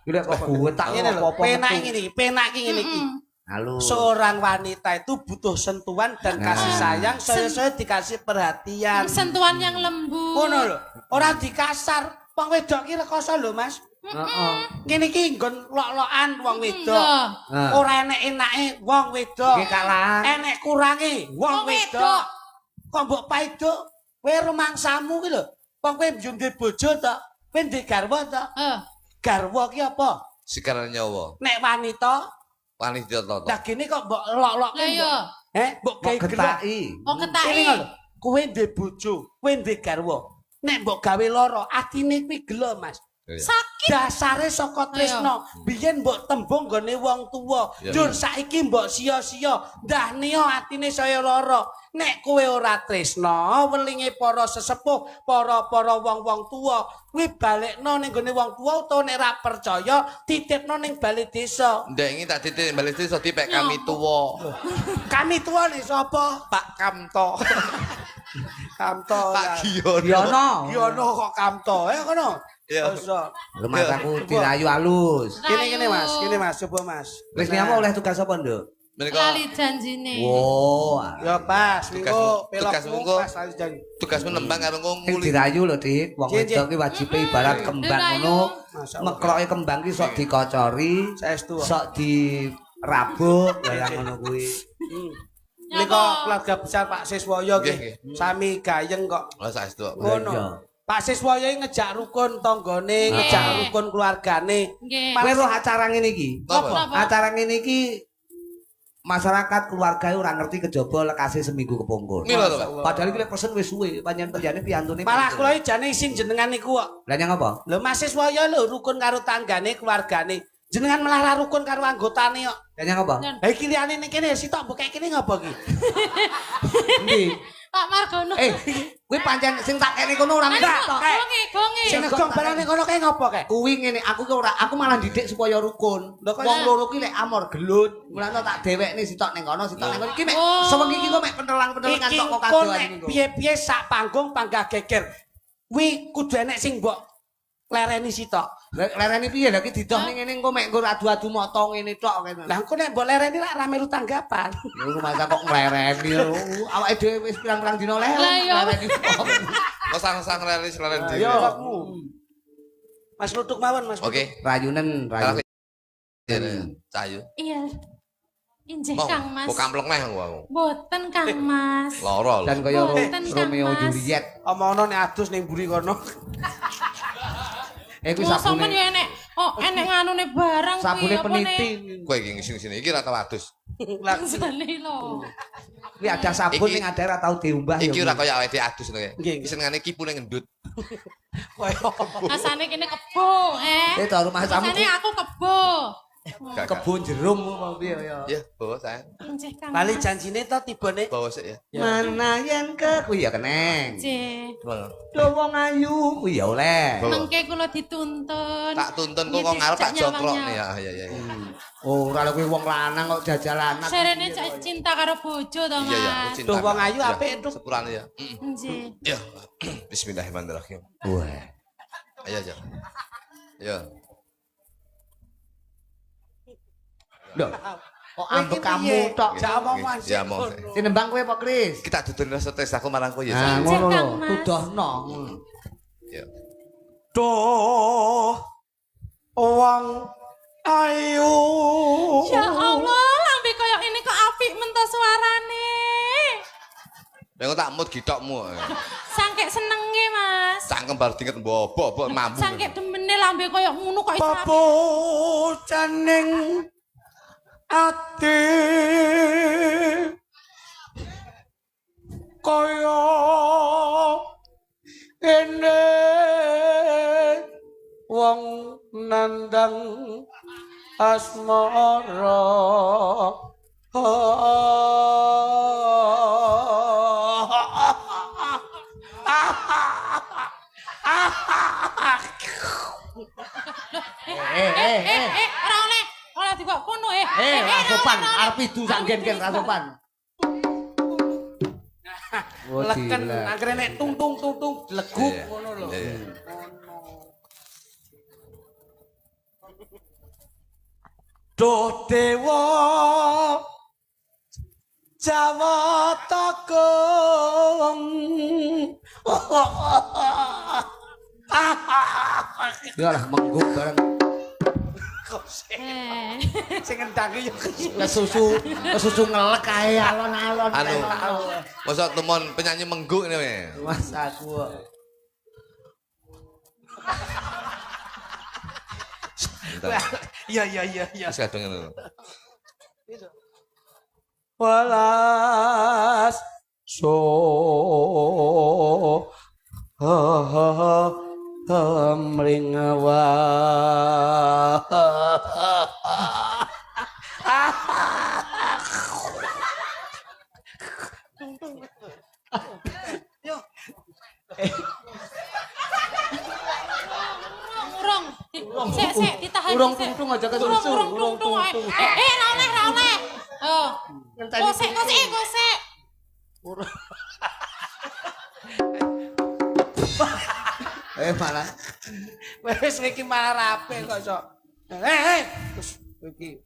Gila kok gue tak Ngene lho, apa-apa penak metu. ngene iki, penak iki ngene iki. Halus. Seorang wanita itu butuh sentuhan dan kasih sayang, saya dikasih perhatian. Sentuhan yang lembut. Ngono lho, ora dikasar. Wong wedok ki rekoso lho, Mas. Heeh. Ngene iki nggon lok-lokan wong wedok. Iya. Ora enek enake wong wedok. Iki kalah. Enek kurange wong Wong wedok. wedok. Kok mbok paiduk kowe rumangsamu ki lho. Wong kowe njungge bojo to, kowe ndek garwa to. Garwa ki apa? Sikaran nyawa. Nek wanita, Wanita to. lah gini kok mbok lok-lokke. Lah iya. Mbok Kok gawe gelok. getaki. Oh Ini ketaki. lho, kowe ndek bojo, kowe ndek garwa. Nek mbok gawe lara, atine kuwi gelo, Mas. Sakit. Dasare saka tresno. Biyen mbok tembung gone wong tuwa. Iya, Dur iya. saiki mbok sia-sia. Ndah niyo atine saya lara. Nek kowe ora tresno, welinge para sesepuh, para wong-wong tuwa, kuwi balekno ning gone wong tuwa utawa nek ra percaya titipno ning bali desa. Ndek iki tak titik balik desa dipek kami tuwa. Kami tuwa ni sapa? Pak Kamto. Kamto. Pak ya. Giono. Yono. Yono kok Kamto. Kono. Ya. Iso. Rumah aku dirayu halus. Kene Mas, coba Mas. Wis niapa oleh tugas apa, Nduk? Menika Lali janjine. Wow. Ya pas, minggu tugasmu pelokmu kok. pas lali janji. tugasmu nembang karo engko Sing nguli. dirayu lho, Dik. Wong Jen, wedok ki wajibe ibarat kembang ngono. Mekroke kembang ki sok dikocori, Saestu. sok dirabuk, kaya ngono kuwi. Menika keluarga besar Pak Siswoyo Nggih, nggih. Sami gayeng kok. Oh saestu. Ngono. Pak Siswoyo ngejak rukun tanggane, ngejak rukun keluargane. Nggih. Kowe roh acara ngene iki? Apa? Acara ngene iki masyarakat keluarga ora ngerti kejaba lekase seminggu kepungkur. Mila to, Pak. Padahal iki lek pesen wis suwe, panjenengan penjane piyantune. Malah kula iki jane isin jenengan niku kok. Lah nyang apa? Lho Mas Siswoyo lho rukun karo tanggane, keluargane. Jenengan malah ra rukun karo anggotane kok. Lah nyang apa? Lah iki liyane ning kene sitok mbok kene ngopo iki? Endi? Pak Margono. Kuwi pancen sing tak kene kono ora Enggak. ngerti. Gonge. Sing negong barang ning kono kae ngopo kae? Kuwi ngene, aku ki ora, aku malah didik supaya rukun. Lho, kok Wong ya? loro ki lek amor gelut, mulane tak dhewekne sitok ning kono, sitok ning kono. Iki mek Oh. sewengi iki kok mek penelang-penelangan Iki tok kok kon kadoan nek niku. piye-piye sak panggung panggah geger. Kuwi kudu enek sing mbok lereni sitok. Lereni piye lha ki didoh ning ngene engko mek nggo adu-adu moto ngene tok kene. Lah engko nek mbok lereni lak ra melu tanggapan. Iku masa kok nglereni lho. Awake dhewe wis pirang-pirang dina leren. Lah, iya. Nglereni. Kok sang-sang relis leren dhewe. Yo. Mas Lutuk mawon Mas. Oke. Rayunen, Kalau rayu. Cahayu. Iya. Injih Mau Kang Mas. kok kampleng neh aku. Boten Kang Mas. Lara lho. Dan kaya Boten, Kang Romeo Mas. Juliet. Omono nek adus ning mburi kono. Kuwi Mosok men sabune. ya enek enek nganune barang Sabune apa peniti. Kowe iki sini iki ra tau adus. Lah Jane lho. Kuwi ada sabun Iki- ning ade ora tau diumbah ya. Iki ora kaya awake dhewe adus ngono Nggih, kae. Senengane kipune ngendut. koyo Asane kene kebo, Itu rumah samu Asane aku kebo. Gak, gak. kebun jerung apa piye ya. Ya, bawa sayang. Injih Kang. lali Mas. janjine to tibane. Bawa sik ya. Mana yen ke kuwi ya keneng. Injih. Bawa. Do wong ayu kuwi ya oleh. Bawa. Mengke kula dituntun. Tak tuntun kok Nggih, kok ngarep tak dijak jokrok nyawang-nyawang. nih ya. Ya. Oh, ora lho kuwi wong lanang kok jajalanan. Serene cinta karo bojo to, Iya ya, aku Mas. cinta. Duh, wong ayu Ya, apik, Duh. Sepurane ya. Injih. Ya. Bismillahirrahmanirrahim. Wah. Ayo aja. Ya. Lho. Kok ambek kamu tok. Jak omong Oke, wae. ya, omong. Tinembang kowe apa, Kris? Kita dudun rasa tes aku marang kowe ya. Nah, sayang. ngono lho. Kang Mas. Tudohno. Ya. Duh. Wong ayu. Ya Allah, lambe koyo ini kok apik men to suarane. Engko tak mut gitokmu. Sangke senenge, Mas. Cangkem bar dinget mbobok mambu. Sangke demene lambe koyo ngono kok iso apik. Papucaning ati kaya ene wong nandang asmara Ora oleh. Ora dibawa kono Ra sopan, arep idu sak gen-gen ra sopan. leken anggere nek tung tung tung tung leguk Iya. ngono lho. Iya. Duh dewa Jawa Takung. Ya lah mengguk bareng. Sing ngendangi yo Kesusu ngelek kae alon-alon. Anu, masa temon penyanyi mengguk ini weh. Mas aku. Iya. Wis kadung ngono. Walas so mringawa Urung. Sik, ditahan. Urung sik. tungtung aja kesusu. Urung tungtung. Ra oleh. Oh. Kosek. Malah Wis iki malah rapi kok iso. Terus iki.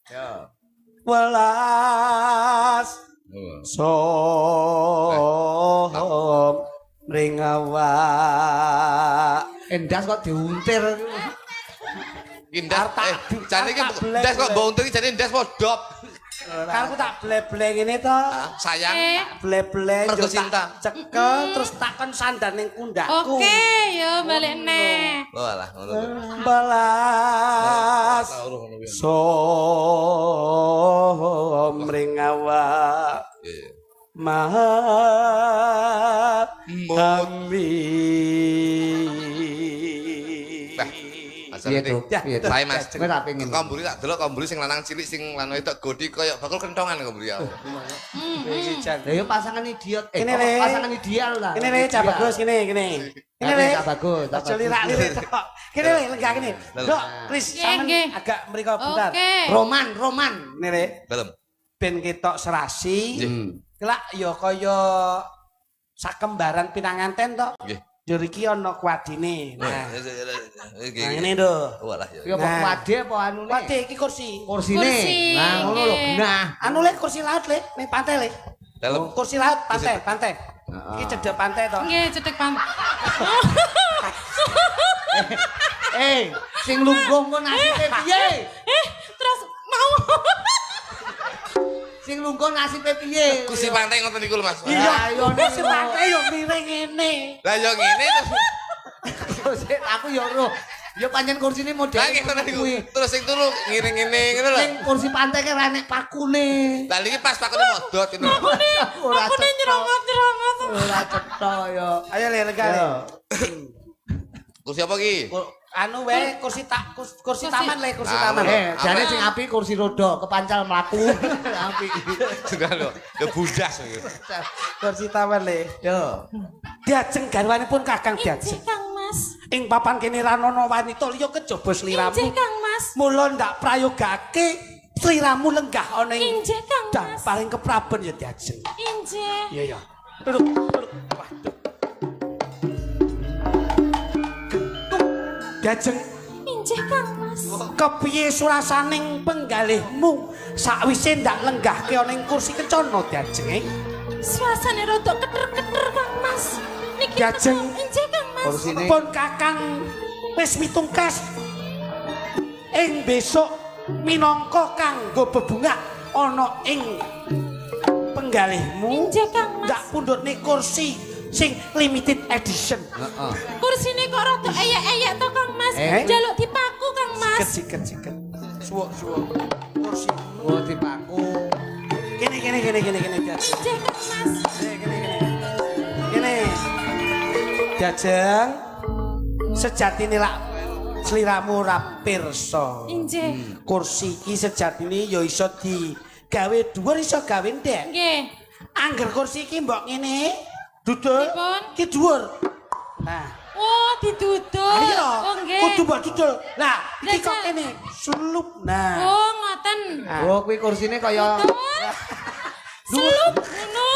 Ya. Welas. Ring awak. Endas kok diuntir. Indah, jane iki ndas kok mbok untir jane ndas podop. Karku tak ble-ble ngene to. Sayang, Ble-ble mergo cinta. Cekel terus takon sandan ning pundakku. Oke, yo balik neh. Oh alah ngono to. Balas. Ring awak. Piye to? Piye to? Bae Mas. Kowe tak pengin. Kamburi tak delok kamburi sing lanang cilik sing lanang wedok godi koyo bakul kentongan kamburi ya. Lah yo pasangan idiot. Kene le. Pasangan ideal lah. Kene le Cak Bagus kene. Kene le Cak Bagus. Aja lirak-lirik tok. Kene le lenggah kene. Dok, Kris sampean agak mriko bentar. Roman. Kene le. Dalem. Ben ketok serasi. Kelak ya kaya sakembaran pinanganten tok. Nggih. Yo iki ana kuadine. Nah, Iki. ngene lho. Walah ya. Ya apa kuade apa anune? Kuade iki kursi. Kursine. Nah, ngono lho genah. Anu le kursi laut le, ning pantai le. Dalem. Kursi laut pantai. Iki cedhek pantai to. Nggih, cedhek pantai. Sing lungguh kok nasibe piye? Terus mau Sing lungguh nasibe piye? Kursi pantai ngoten niku lho Mas. Iya, kursi pantai yo miring ngene. Lah yo ngene terus. Aku yo roh. Yo pancen kursine model. Lah ngono niku. Terus sing turu ngiring ngene ngono lho. Sing kursi pantai ki ra nek pakune. Lah iki pas pakune modot ngono. Ora aku nyerongok. Ora cetha yo. Ayo le lega le. Kursi apa ki? Anu wae kursi taman le, kursi taman. Jane sing apik kursi roda kepancal mlaku. Apik. Sudah lho. Yo bundas iki. Kursi taman le. Yo. Diajeng garwanipun Kakang Diajeng. Injih Kang Mas. Ing papan kene ra ana wanita liya kejaba sliramu. Injih Kang Mas. Mula ndak prayogake sliramu lenggah ana ing Injih Kang Mas. paling kepraben ya Diajeng. Injih. Iya ya. Duduk. Waduh. Diajeng Injih Kang Mas. kepiye surasaning penggalihmu sakwise ndak lenggahke ana ing kursi kencana Diajeng? Suasane rada keter-keter Kang Mas. Niki Diajeng. Injih Kang Mas. Kursine Pun Kakang wis mitungkas ing besok minangka kanggo bebungah ana ing penggalihmu Injih Kang Mas. ndak pundhutne kursi sing limited edition. heeh. Kursine kok rada eyek-eyek to Kang Mas. Njaluk dipaku Kang Mas. Siket. Suwuk. Kursi. Oh dipaku. Kene. Diajeng. Injih Kang Mas. Kene. Diajeng. Sejatine lak sliramu ora pirsa. Injih. Kursi iki sejatine ya iso digawe dhuwur iso gawe ndek. Nggih. Angger kursi iki mbok ngene dudul Pripun? iki dhuwur. Nah, Oh, didudul. ayo Oh, nggih. kudu mbok dudul. Lah, iki kok Jajal. kene sulup. Nah. Oh, ngoten. Oh kuwi kursine kaya Dudul. Selup ngono.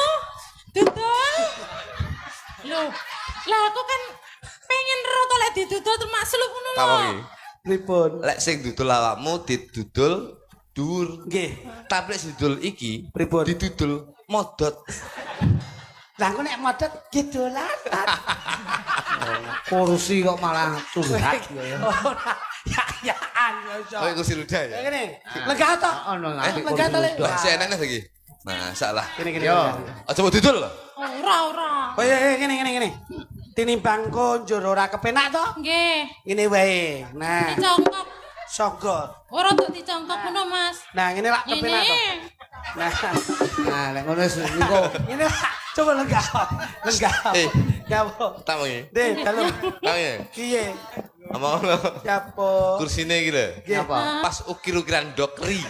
Dudul. Loh, lah aku kan pengen roto lek didudul terus selup ngono lho. Apa ki? Pripun? Lek sing dudul awakmu didudul dhuwur. Nggih. Tapi lek didudul iki Pripun? didudul modot. Lah kok nek modot gidolan. kursi kok malah curhat. Ya iso. Kowe kursi luda ya. Kene. Lenggah to. Ono apik Lenggah to, Le. Lah si enak lagi. Masalah. Kene. Yo. Aja mbok dudul lho. Ora. Oh iya kene. Tinimbang konjur ora kepenak to? Nggih. Ngene wae. Nah, Dicongkok. sogor. Ora tuh dicongkok ngono, Mas. Nah, ngene lak kepenak to. Ini. Nah, Nah, lek ngono wis niku ngene lak coba lenggah. Gawo. Tamu iki. Deh, dalu. Tamu iki. Kiye? Ngomong lho. Siapa? Kursine iki lho. apa? Pas ukir-ukiran dokri.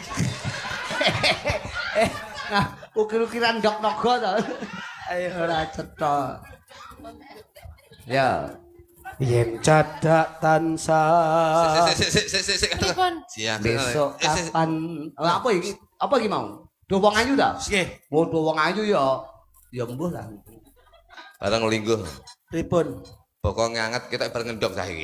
Nah, ukir-ukiran dok naga to. Ayo. Ora cetha. Ya. Yen cadak tansah. Sik. Pripun? Siang. Besok kapan apa iki? Apa iki mau? Do wong ayu ta? Nggih. Oh, do wong ayu ya. Ya mbuh lah. Barang lingguh. Pripun? Barang lingguh. Pripun? Barang lingguh. Pripun? Bokong nganget kita bar ngendok saiki.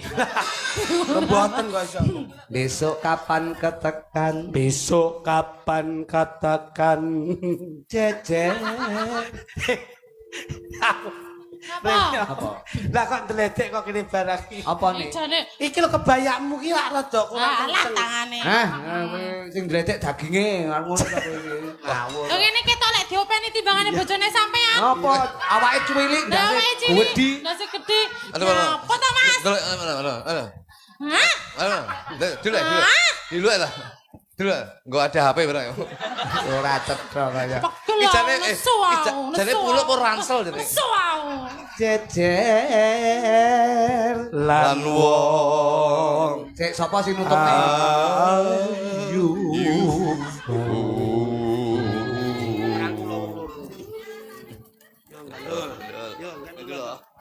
Mboten kok iso. Besok kapan ketekan? Besok kapan katakan Jejer. Apa? Lah kok ndledek kok kene barang iki. Apa nih? Jane Iki lho kebayakmu ki lak rada kurang alah kenceng. tangane. Hah, sing ndredek daginge ngono ta kowe iki. Ngawur. Lho ngene ketok lek diopeni timbangane bojone sampean. Apa awake cuwilik Lah ndase awake cilik. wedi. Ndase gede. Aduh, aduh. Apa to, Mas? Aduh. Hah? Dulu. Dulu lah. Dulu. Enggak ada HP barang. Ora cetha kaya. Pegel. Jane puluk apa ransel jane. Jejer Lan wong Cek sapa sing nutupne? ayu.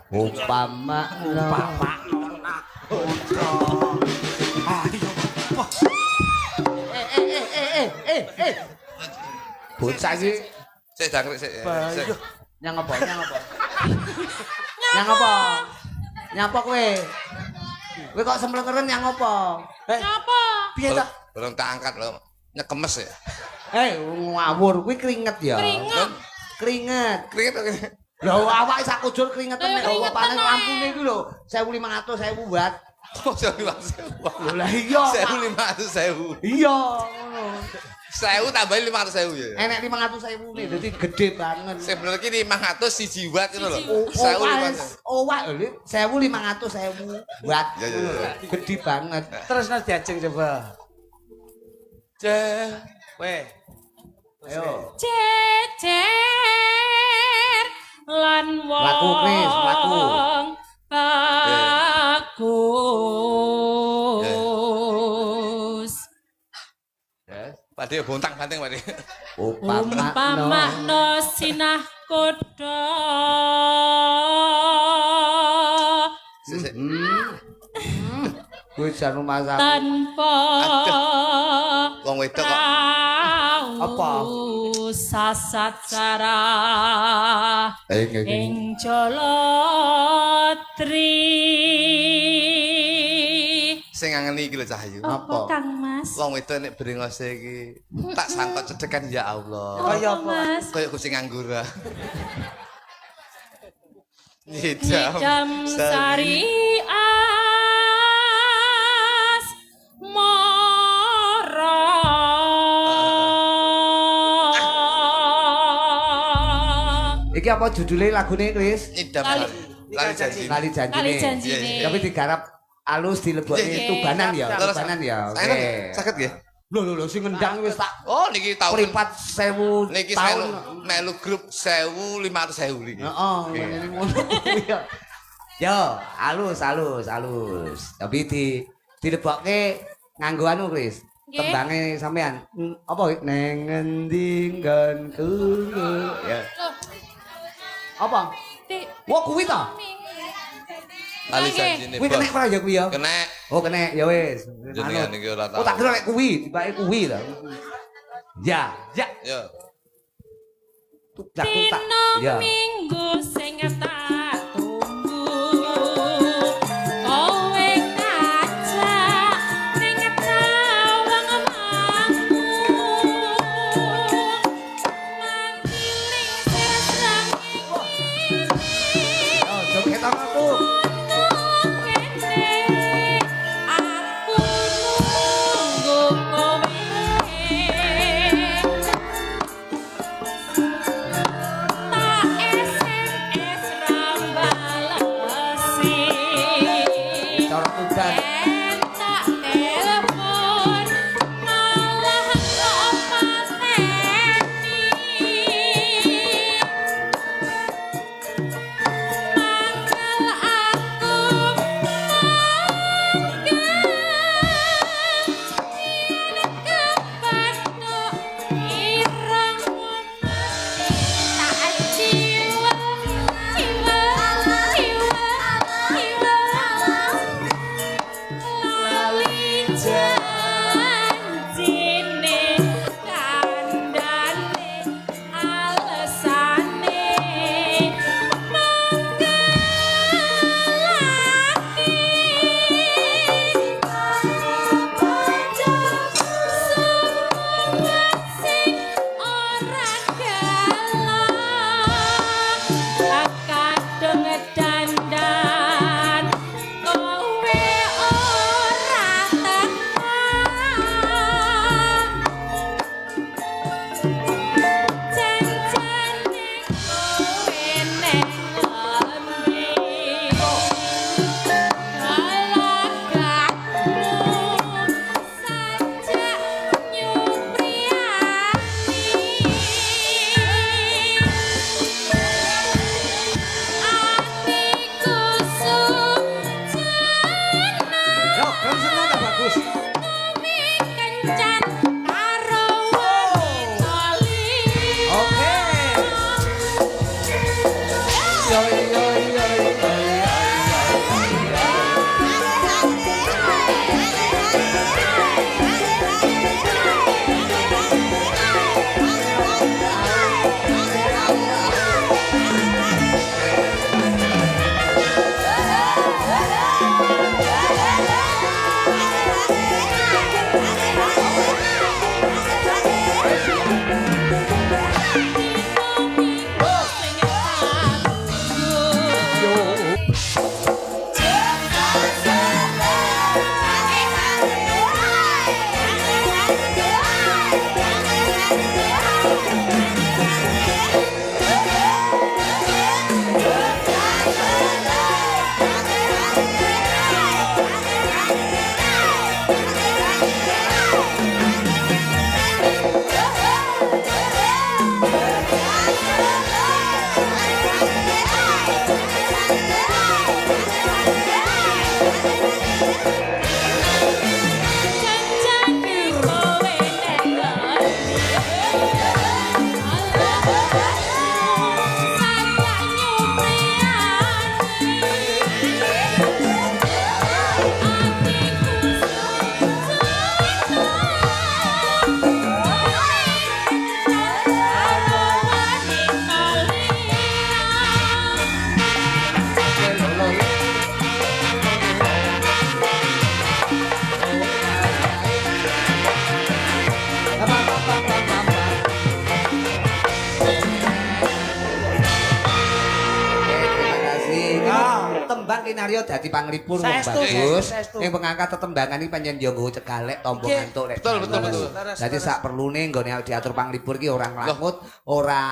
Upama bocah iki Sik jangkrik sik. nyang apa? Nyang apa? Nyapa kowe? Kowe kok semplengeren nyang apa? Apa? Piye ta? Belum tak angkat lho. Nyekemes ya. Ngawur kuwi keringet ya. Keringet. Keringet. Keringet. Lha awake sak kujur keringetan nek Keringetan panen ae. lampune iku lho 1500 1000 watt. Oh, 1500. Lho lah iya. 1500.000. Iya ngono. 1000 tambahin 500.000 ya. Enek 500.000 nih, dadi gede banget. Sing bener iki 500 siji watt ngono lho. Owak lho, 1500.000 watt. Ya. Gede banget. Terus nang diajeng coba. Ceh. Weh. Ayo. Jejer lan wong Laku, Chris, laku. bagus. Pade bontang-banting pade. Umpama sinah kodho Sik. Kuwi jan rumah sakit. tanpa Wong wedok kok. Apa? Sasat cara Ing. ing Jolotri. Sing ngangeni iki lho Cahyu. Apa Kang Mas? Wong wedok nek brengose iki tak sangkot cedekan ya Allah. Kaya apa? Mas? Kayak kucing anggura. Nyidam sari as moro. Iki apa judule lagune, Chris? Nyidam Lali- lali janji. Kali janjine. Kali janjine. Iya, iya. Tapi digarap alus dilebokke Iya. tubanan ya, Terus, tubanan ya. Enak, sakit nggih? Lho sing ngendang wis tak Oh niki tahun pripat 1000 niki tahun. melu grup 1500.000 niki. Heeh, ngene ngono. Iya. Yo, alus. Tapi dilebokke nganggo anu, Chris. Nggih. Tembange sampean. Apa neng ngendi nggonku. Ya. Loh, Apa? Dik. Wah, kuwi ta? Lali Nggih. janjine. Kuwi kena ora ya kuwi ya? Kena. Oh, kena. Ya wis. Jenengan iki ora tau. Oh, tak kira nek kuwi, tibake kuwi ta. Ya. Yo. Tutak. Dino Ya. minggu sing tak tunggu kowe ngajak ning tawang mangku mangiling sesang iki Oh, joget aku. kene aku nunggu kowe tak SMS rambalesi Cara tuban. tak telepon malah kok pateni mangkel aku Alesane mangkel Tembang kinarya dadi panglipur wong Saestu, bagus. saestu. Ing pengangkat tetembangane panjen yo nggo cegalek tombo Nggih. ngantuk lek. Betul. Dadi sak perlune nggone diatur panglipur ki ora nglangut, ora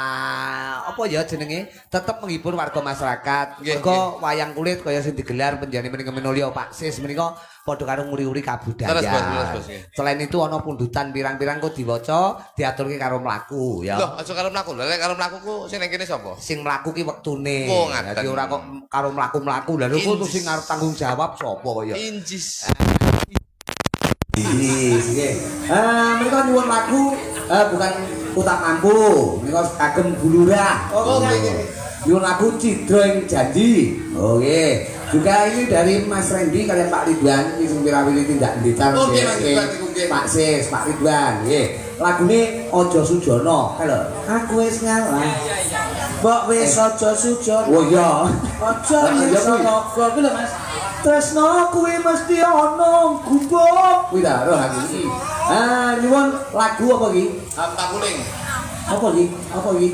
apa ya jenenge, tetep menghibur warga masyarakat. Nggih, Mergo wayang kulit kaya sing digelar penjane menika Menulya Pak Sis menika padha karo nguri-uri kabudayan. Terus, Bos, nggih. Selain itu ana pundutan pirang-pirang kok diwaca diaturke karo mlaku ya. Loh, aja karo mlaku. Lah lek karo mlaku ku sing ning kene sapa? Sing mlaku ki wektune. Oh, ngaten. Dadi ora kok karo mlaku-mlaku. Lah lho kok sing arep tanggung jawab sapa kaya. Injis. Nggih. Menika nyuwun lagu bukan utak mampu. Menika kagem bulurah. Oh, nggih. Nyuwun lagu Cidra ing Janji. Oh nggih. Juga ini dari Mas Randy kalian Pak Ridwan iki sing pirawili tindak ndetar. Oh, nggih, Mas Ridwan niku nggih. Pak Sis, Pak Ridwan nggih. Lagune Aja Sujono. Lho, aku wis ngalah. Mbok wis aja sujon. Oh iya. Aja wis ana kuwi lho Mas. Tresno kuwi mesti ana gubuk. Kuwi ta roh aku iki. Nyuwun lagu apa iki? Hampa kuning. Apa iki? Apa iki?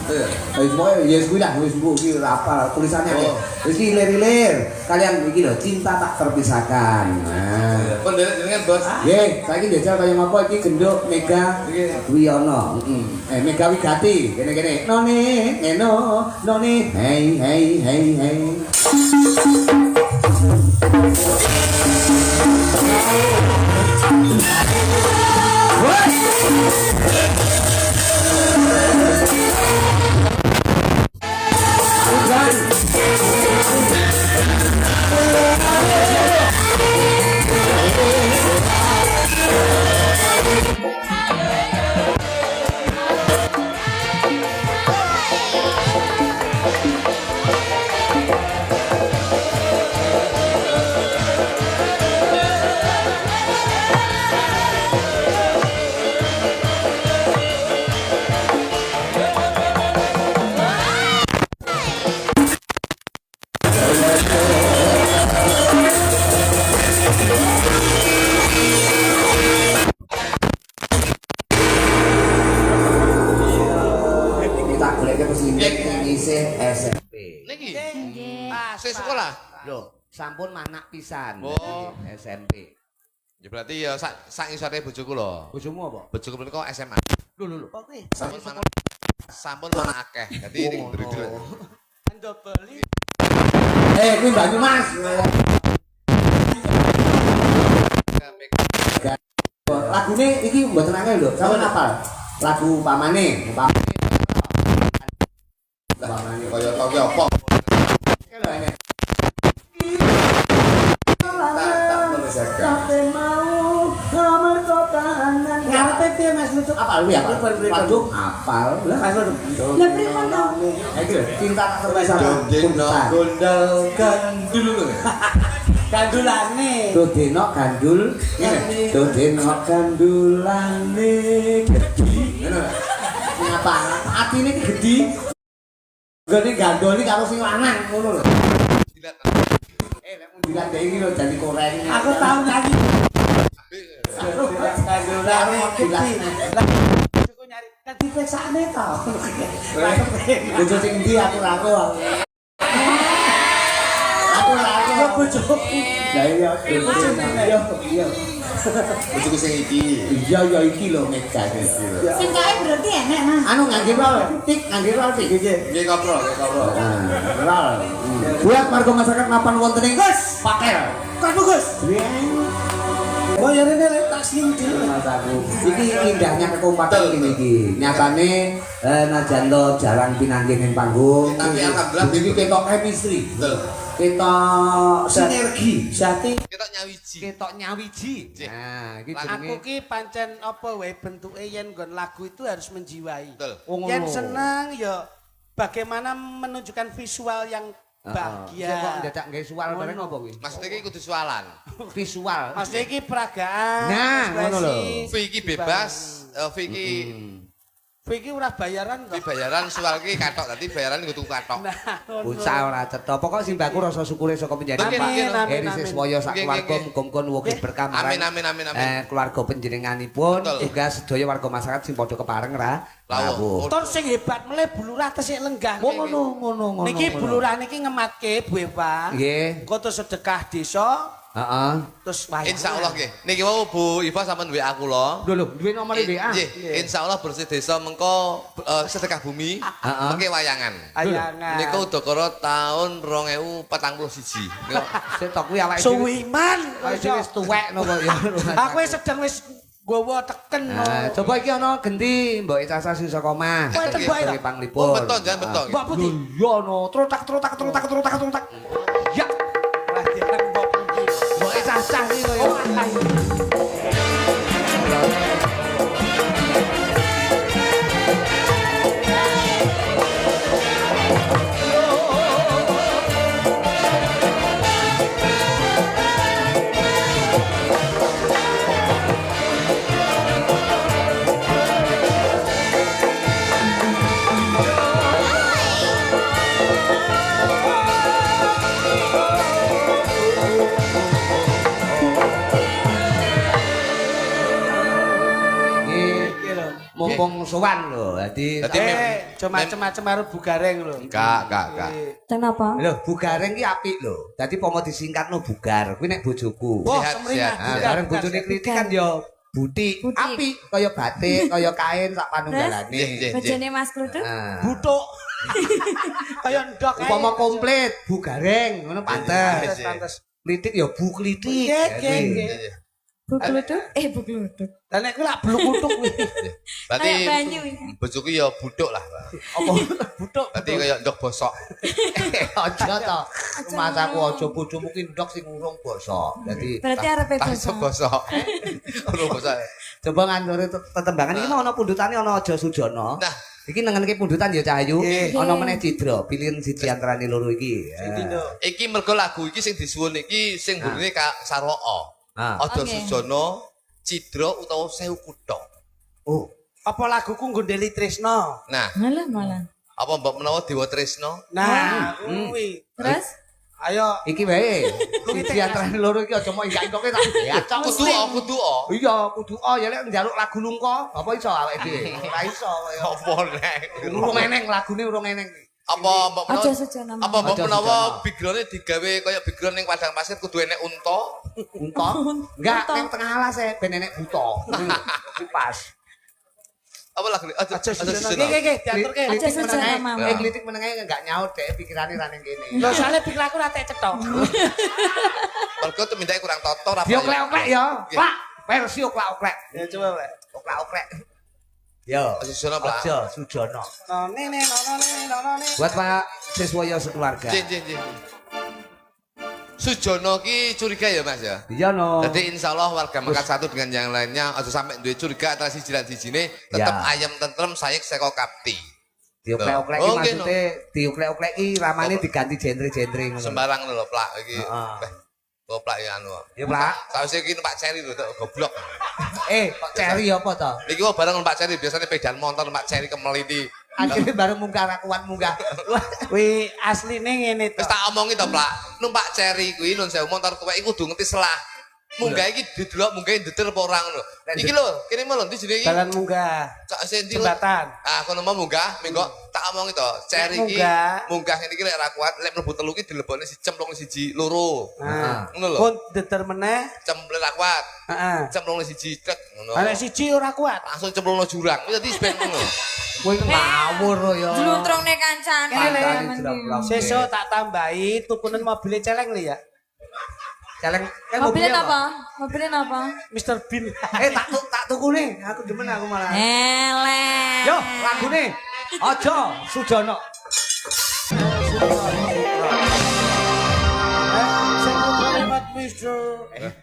Semuanya ya kuwi lah wis mbok iki apa tulisannya ya. Wis iki lir-lir. Kalian iki lho cinta tak terpisahkan. Nah. Pun jenengan Bos. Nggih, saiki njajal kaya apa iki genduk Mega Wiyono. Mega Wigati. Kene-kene. None, none. Hey hey hey hey. Kita golek ke sini isih SMP. Niki. Nggih. Sing sekolah. Lho, sampun manak pisan. Oh. SMP. Ya berarti ya sak isore bojoku lho. Bojomu apa? Bojoku menika SMA. Lho. Kok kuwi? Sampun mana akeh. Dadi ning dri-dri. Ndobeli. Kuwi Banyumas. Lagune iki mboten angel lho. Sampeyan hafal? Lagu umpamane Kaya tau ki apa? lho ini. Sampai mau nomor kotanan. Ngarepe piye Mas Lutuk? Apal kuwi apa? Waduh, apal. Lah Mas Lutuk. Lah pripun to? Iki lho, cinta tak terpisahkan. Pundutan. gondal gandul. Gandulane. Dodeno gandul, ngene. Dodeno gandulane gedhi. Ngono. Ngapa? Atine ki gedhi. Gone gandol iki karo sing lanang ngono lho. Jilat. Dilandai iki lho jadi koreng. Aku tahu nyanyi. Cukup nyari tadi peksane to. Bojo sing ndi aku ra ro. Aku ra ro bojoku. Lah iya iya. Bojoku sing iki. Iya ya iki lho Mega. Sing kae berarti enek, Mas. Anu ngangge rol, tik ngangge rol tik. Nggih kopro, nggih kopro. Rol. Buat warga masyarakat mapan wonten ing Gus, pakel. Kan Gus. Oh ya rene lek taksi iki. Iki indahnya kekompakan ini iki. Nyatane najan to jarang pinanggih ning panggung. Tapi alhamdulillah iki ketok chemistry. Betul. Ketok sinergi. Sate Ketok nyawiji. ketok nyawiji. Nah, iki Aku jenenge ki pancen apa wae bentuke yen nggon lagu itu harus menjiwai. Betul. Yen seneng ya bagaimana menunjukkan visual yang bahagia. Kok dadak nggae sual bareng apa kuwi? Maksudnya iki kudu sualan. Visual. Maksudnya iki peragaan. Nah, ngono lho. V iki bebas, V iki Iki ora bayaran V kok. bayaran, sual iki katok, dadi bayaran kudu katok. Nah, Bocah ora cetha. Pokok simbaku rasa syukure saka penjenengan Amin, Pak. amin, Heri amin. seswaya sak Nggih, keluarga nggih, muga-muga nuwuhi berkah marang Amin amin amin amin. keluarga panjenenganipun Betul. juga sedaya warga masyarakat sing padha kepareng ra Lawuh. Tur sing hebat mele bulurah tesik lenggah. ngono. Niki bulurah niki ngematke Bu Eva. Nggih. Engko terus sedekah desa, Heeh. terus wayang. Insyaallah nggih. Niki wau Bu Iva sampean WA kula. Lho duwe nomor WA. Nggih, insyaallah bersih desa mengko sedekah bumi, Heeh. mengke wayangan. Ayangan. Niku udakara tahun 2041. Niku Sik tok kuwi awake dhewe. Suwiman. Awake dhewe wis tuwek napa ya. Aku wis sedang wis nggawa teken. Nah, coba iki ana genti Mbok Caca sing saka omah. Kowe teng Nggih, bae Sebagai to. panglipur. Oh, betul jangan betul. Mbak Putih. Lho iya no, trotak. Ya, Perhatian Mbak Putih. Mbok Caca iki lho ya. Oh, alah. Iki mumpung sowan lho. Dadi Cuma macam-macam karo Bugareng lho. Kak. Kenapa? lho Bugareng ki apik lho. Dadi pomo disingkatno Bugar. Kuwi nek bojoku. Wah, Sehat, semringan. sehat. Nah, Bugar, bareng bugar, bojone bugar. Kritik kan ya butik, Butik. apik kaya batik, kaya kain sak panunggalane. Nggih. Bojone Mas Kluthuk? Nah, Butuk. Kaya ndok ae. upama komplit Bugareng ngono pantes. Pantes. Kritik ya Bu Kritik. Nggih. Bu Kluthuk? Bu Kluthuk. Lah nek kuwi lak bluk kutuk kuwi. Berarti Kayak banyu. bojoku ya buduk lah. Apa Butuk. Berarti kaya ndok bosok. aja to. Masaku aja bojomu ki ndok sing urung basa. Dadi Berarti arepe Tasuk basa. bosok. Ora bosok. coba ngandure tetembangan iki mau ana pundutane ana Aja Sujono. Nah, Iki nengenke pundutan ya Cahyu. Nggih. Ana meneh Cidra, pilihan siji antarane loro iki. iki mergo lagu iki sing disuwun iki sing burine Kak Sarwono. Ah. Aja Oke. Sujono, Cidra utawa Sewu Kutha. Oh, Apa laguku Gondeli Tresno? Nah, Malah. apa mbok menawa Dewa Tresno? Nah, kuwi. Terus? Ayo. iki wae. Siji antarane loro iki aja mok ingkak-ingkoke tak ya cok. Kudu o. Iya, kudu ya lek njaluk lagu lungko, apa iso awake dhewe? Ora iso kaya. Apa nek? Urung eneng lagune urung eneng. Apa mbok Aja menawa Sujono. apa mbok Aja menawa Sujono. background-e digawe kaya background ning padang pasir kudu enek unta? Unta? Enggak, Unta. ning tengah alas e ben enek buta. Iki pas. Apa lagu aja Sujono. Nggih, diaturke. Aja Sujono mau. Klitik menenge enggak nyaut deh pikirane ra ning kene. Lho soalnya pikiranku ra tek cetok. Mergo temindake kurang toto ra. Yo oklek-oklek ya. Pak, versi oklek-oklek. Ya coba, Pak. Oklek-oklek. Yo. Aja Sujono, Pak. Aja Sujono. None. Buat Pak Siswoyo sekeluarga. Jin. Sujono ki curiga ya Mas ya. Iya no. Jadi insya Allah warga Mekar satu dengan yang lainnya aja sampai duwe curiga antara siji lan sijine tetep Ya. ayam tentrem sayek seko kapti. Dioklek-oklek Oh, iki nggih, maksude dioklek-oklek iki ramane diganti genre-genre ngono. Sembarang lho plak iki. Heeh. Goplak ya anu. Ya, Plak. Sausé iki Pak Ceri lho tok goblok. Kok ceri apa to? Niki wae bareng Pak Ceri biasanya pedan motor Pak Ceri kemeliti Akhirnya baru munggah ra kuat munggah. Kuwi asline ngene to. Wis tak omongi to, Plak. Numpak Cherry kuwi nun sewu motor tuwek iku kudu ngerti selah. Munggah iki didelok munggah ndetir apa ora ngono. Iki lho, kene mau lho ndi jenenge iki? Jalan munggah. Cak sendi Jembatan. Ah, kono mau munggah, mengko tak omongi to. Cherry iki munggah ngene iki lek ora kuat, lek mlebu telu iki dilebokne cemplung siji loro. Ngono lho. Kon deter meneh. Cemplung ora kuat. Heeh. Cemplung siji tek ngono. Ana siji ora kuat. Langsung cemplungno jurang. Kuwi dadi ben ngono. Kowe ngawur ya. Jluntrungne kancane. Sesuk tak tambahi tukunen mobil celeng lho ya. Celeng Mobilnya apa? Mobilnya apa? Mr. Bean. Tak tuku nih. Aku demen aku malah. Eleh. Yo, lagune. Aja Sujono. Mr.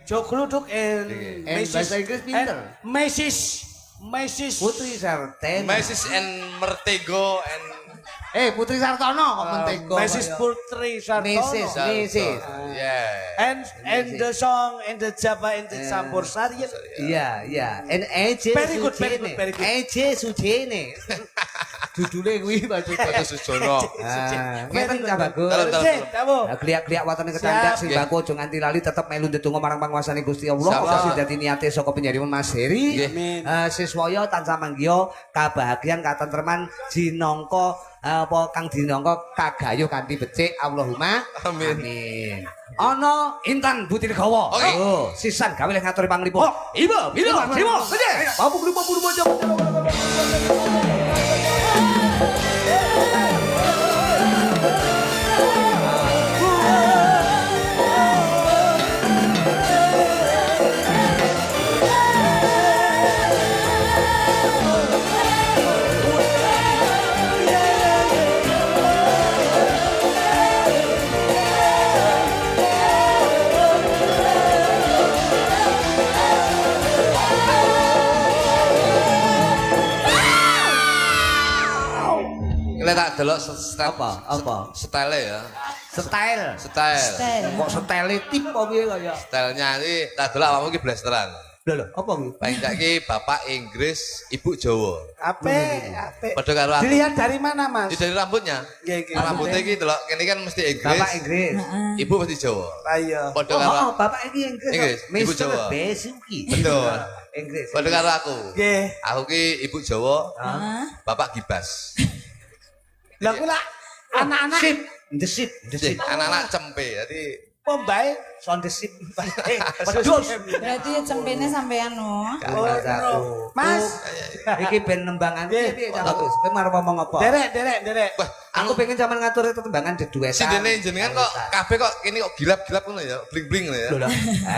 Jogluduk and bahasa Inggris pinter. Mrs. Putri Sartena. Mrs. and Mertego and Putri Sartono kok mentego. Mrs. Putri Sartono. Mrs. Yeah. And the song and the Java and the Campur Sari. Iya. And EJ Very good. EJ Sujene. Judule kuwi Batu Sujono. Ngeten ta bagus. Kliak-kliak watone ketandak sing baku aja nganti lali tetep melu ndedonga marang panguwasane Gusti Allah. Kasih dadi niate saka penjariman Mas Heri. Siswaya tansah manggya kabahagiaan katentreman jinangka apa kang dinangka kagayuh kanthi becik Allahumma amin. Ana Intan Butiregawa. Oh, sisan gawe lek ngaturi panglipur. Ibu, Simo. Babu klipur mojo. Lek tak delok Apa? style ya. Style. Kok style tip apa piye kaya? Stylenya iki tak delok awakmu iki blasteran. Lho, apa kuwi? Paling tak iki bapak Inggris, ibu Jawa. Ape. Padha karo aku. Dilihat dari mana, Mas? Dari rambutnya. Nggih. Rambutnya iki delok kene kan mesti Inggris. Bapak Inggris. Ibu mesti Jawa. Ayo. Padha karo bapak iki Inggris. Ibu Jawa. Besuki. Betul. Inggris. Padha karo aku. Nggih. Aku ki ibu Jawa, bapak Gibas. Lah kula anak-anak Desit. Anak-anak cempe. Jadi Pombae sound desit. Berarti ya cempene sampean no. Mas, Iki ben nembangan piye Cak Bagus? Kowe marep ngomong apa? derek. wah, Aku pengen zaman ngatur tetembangan deduetan. sidene jenengan kok kabeh kok kene kok gilap-gilap ngono ya, bling-bling ngono ya.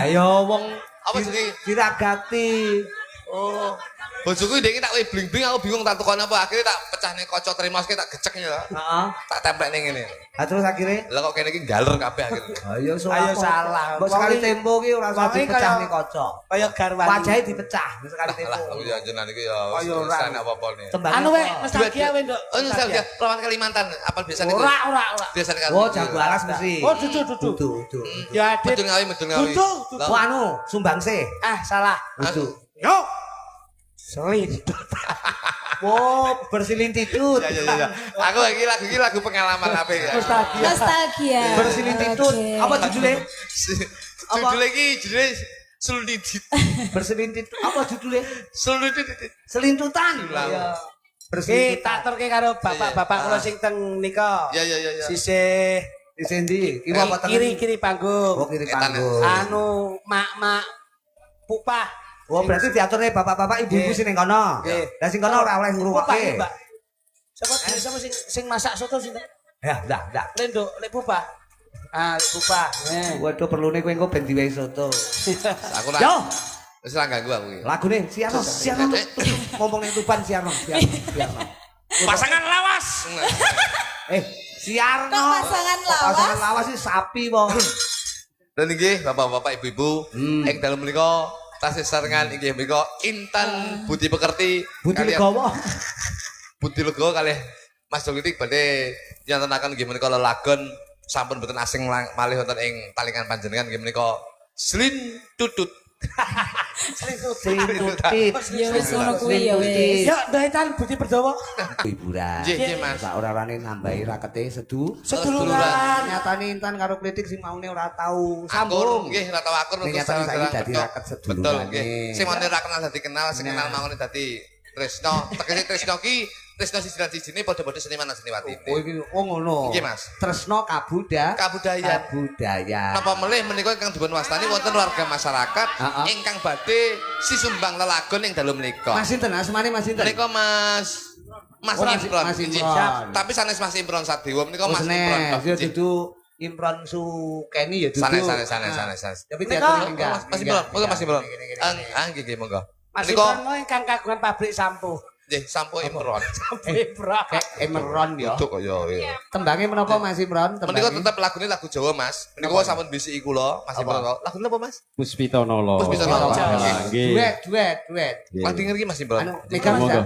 Ayo wong Apa jenenge? diragati. Oh. Bojoku ndek tak kowe bling-bling aku bingung tak tukon apa. Akhirnya tak pecahne kaca terima tak gecek ya. Heeh. Tak templek ning ngene. Lah terus akhirnya Lah kok kene iki galer kabeh akhirnya. Ayo salah. Mbok sekali tempo ki ora usah dipecahne kaca. Kaya garwane. Wajahe dipecah sekali tempo. Lah aku ya jenengan iki ya Ayo, ora. sana apa-apa nih. Anu wek nostalgia wek, Nduk. Oh, nostalgia. Perawan Kalimantan. Apa biasanya itu? Ora. Biasanya kan. Oh, jago alas mesti. Oh, dudu. Ya, Dit. Medun ngawi. Dudu. Oh anu, sumbangse. Salah. Dudu. Yo. Selintut. Oh, bersilintitut. Ya. Aku iki lagu pengalaman apa ya? Nostalgia. Bersilintitut. Apa judulnya? Judulnya iki judulnya Sulidit. Bersilintitut. Apa judulnya? Sulidit. Selintutan. Iya. Ki tak terke karo bapak-bapak kula sing teng nika. Ya. Sisih Di sendi. Iku apa kiri panggung. Oh, kiri panggung. Anu mak pupah. Oh, berarti diaturne bapak-bapak ibu-ibu sing ning kono. Lah sing kono ora oleh ngruwake. Mbak. Sapa sing masak soto sing? Ya, ndak. Lendok, lek pupah. Pupah. Waduh perlune kowe engko ben diwehi soto. Aku ra. Yo, Wis ra ganggu aku iki. lagune Siarno. Ngomong ning Tuban Siarno. Pasangan lawas. Siarno. Kok pasangan lawas? Pasangan lawas iki sapi po. Dan nggih bapak-bapak ibu-ibu ing dalem menika tasih sarengan inggih menika Intan Budi Pekerti Butilegawa. Butilegawa kalih Mas Jolitik badhe nyantunaken nggih menika lelagon sampun boten asing malih wonten ing talingan panjenengan nggih menika Slin Tutut Selingkutit. Ya wis ngono kuwi ya wis. Ya ndaitan Budi Perdowo. Hiburan. Nggih, Mas. Sak ora-orane nambahi rakete Seduluran. Nyatane Intan karo Kritik sing maune ora tau Akur, sambung. nggih, ora tau akur Ning nyatane saiki dadi raket sedulurane. Betul, nggih. Sing mone ra kenal dadi kenal, sing kenal mangone dadi tresno. Tegese tresno ki tresno siji-sijine padha-padha seniman lan seniwati. Oh iki ngono. Nggih, Mas. Tresno Kabudayan. Kabudayan. Napa melih menika ingkang dipun wastani wonten warga masyarakat ingkang badhe sisumbang lelagon ing dalu menika. Mas sinten asmane Mas sinten? Menika Mas Imron. Mas Injih. Imron. Tapi sanes Mas Imron Sadewa menika Oh, Mas Imron. ya dudu Imron Sukeni ya dudu. Sanes. Tapi teater enggak. Mas Imron, monggo Mas Imron. Nggih, monggo. Mas Menika Imron ingkang kagungan pabrik sampo. nggih sampo Imron. Imron ya. Betul kok ya. Tembange menapa Mas Imron? Menika tetep lagune lagu Jawa, Mas. Menika sampun bisiki kula, Mas Imron. Lagune apa, Mas? Puspita Nolo. Puspita Nolo. Nggih. Duet. Wah denger iki Mas Imron. Anu Mega Mas.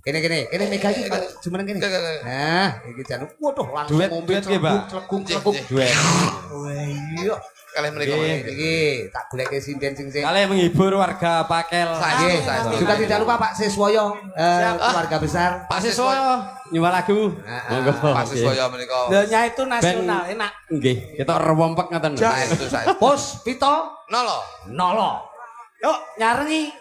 Kene Mega iki jumeneng kene. Nah, iki jan waduh langsung ngombe clegung. Duet. Wah iya. Kalih menika. Iki tak goleke sinden sing Kalian menghibur warga Pakel. Nggih. Juga tidak lupa Pak Siswoyo, keluarga besar. Pak Siswoyo nyuwun lagu. Monggo. Pak Siswoyo menika. Donya itu nasional enak. Nggih, kita rewompek ngoten. Sae. Pos Pito Nolo. Nolo. Yuk nyarengi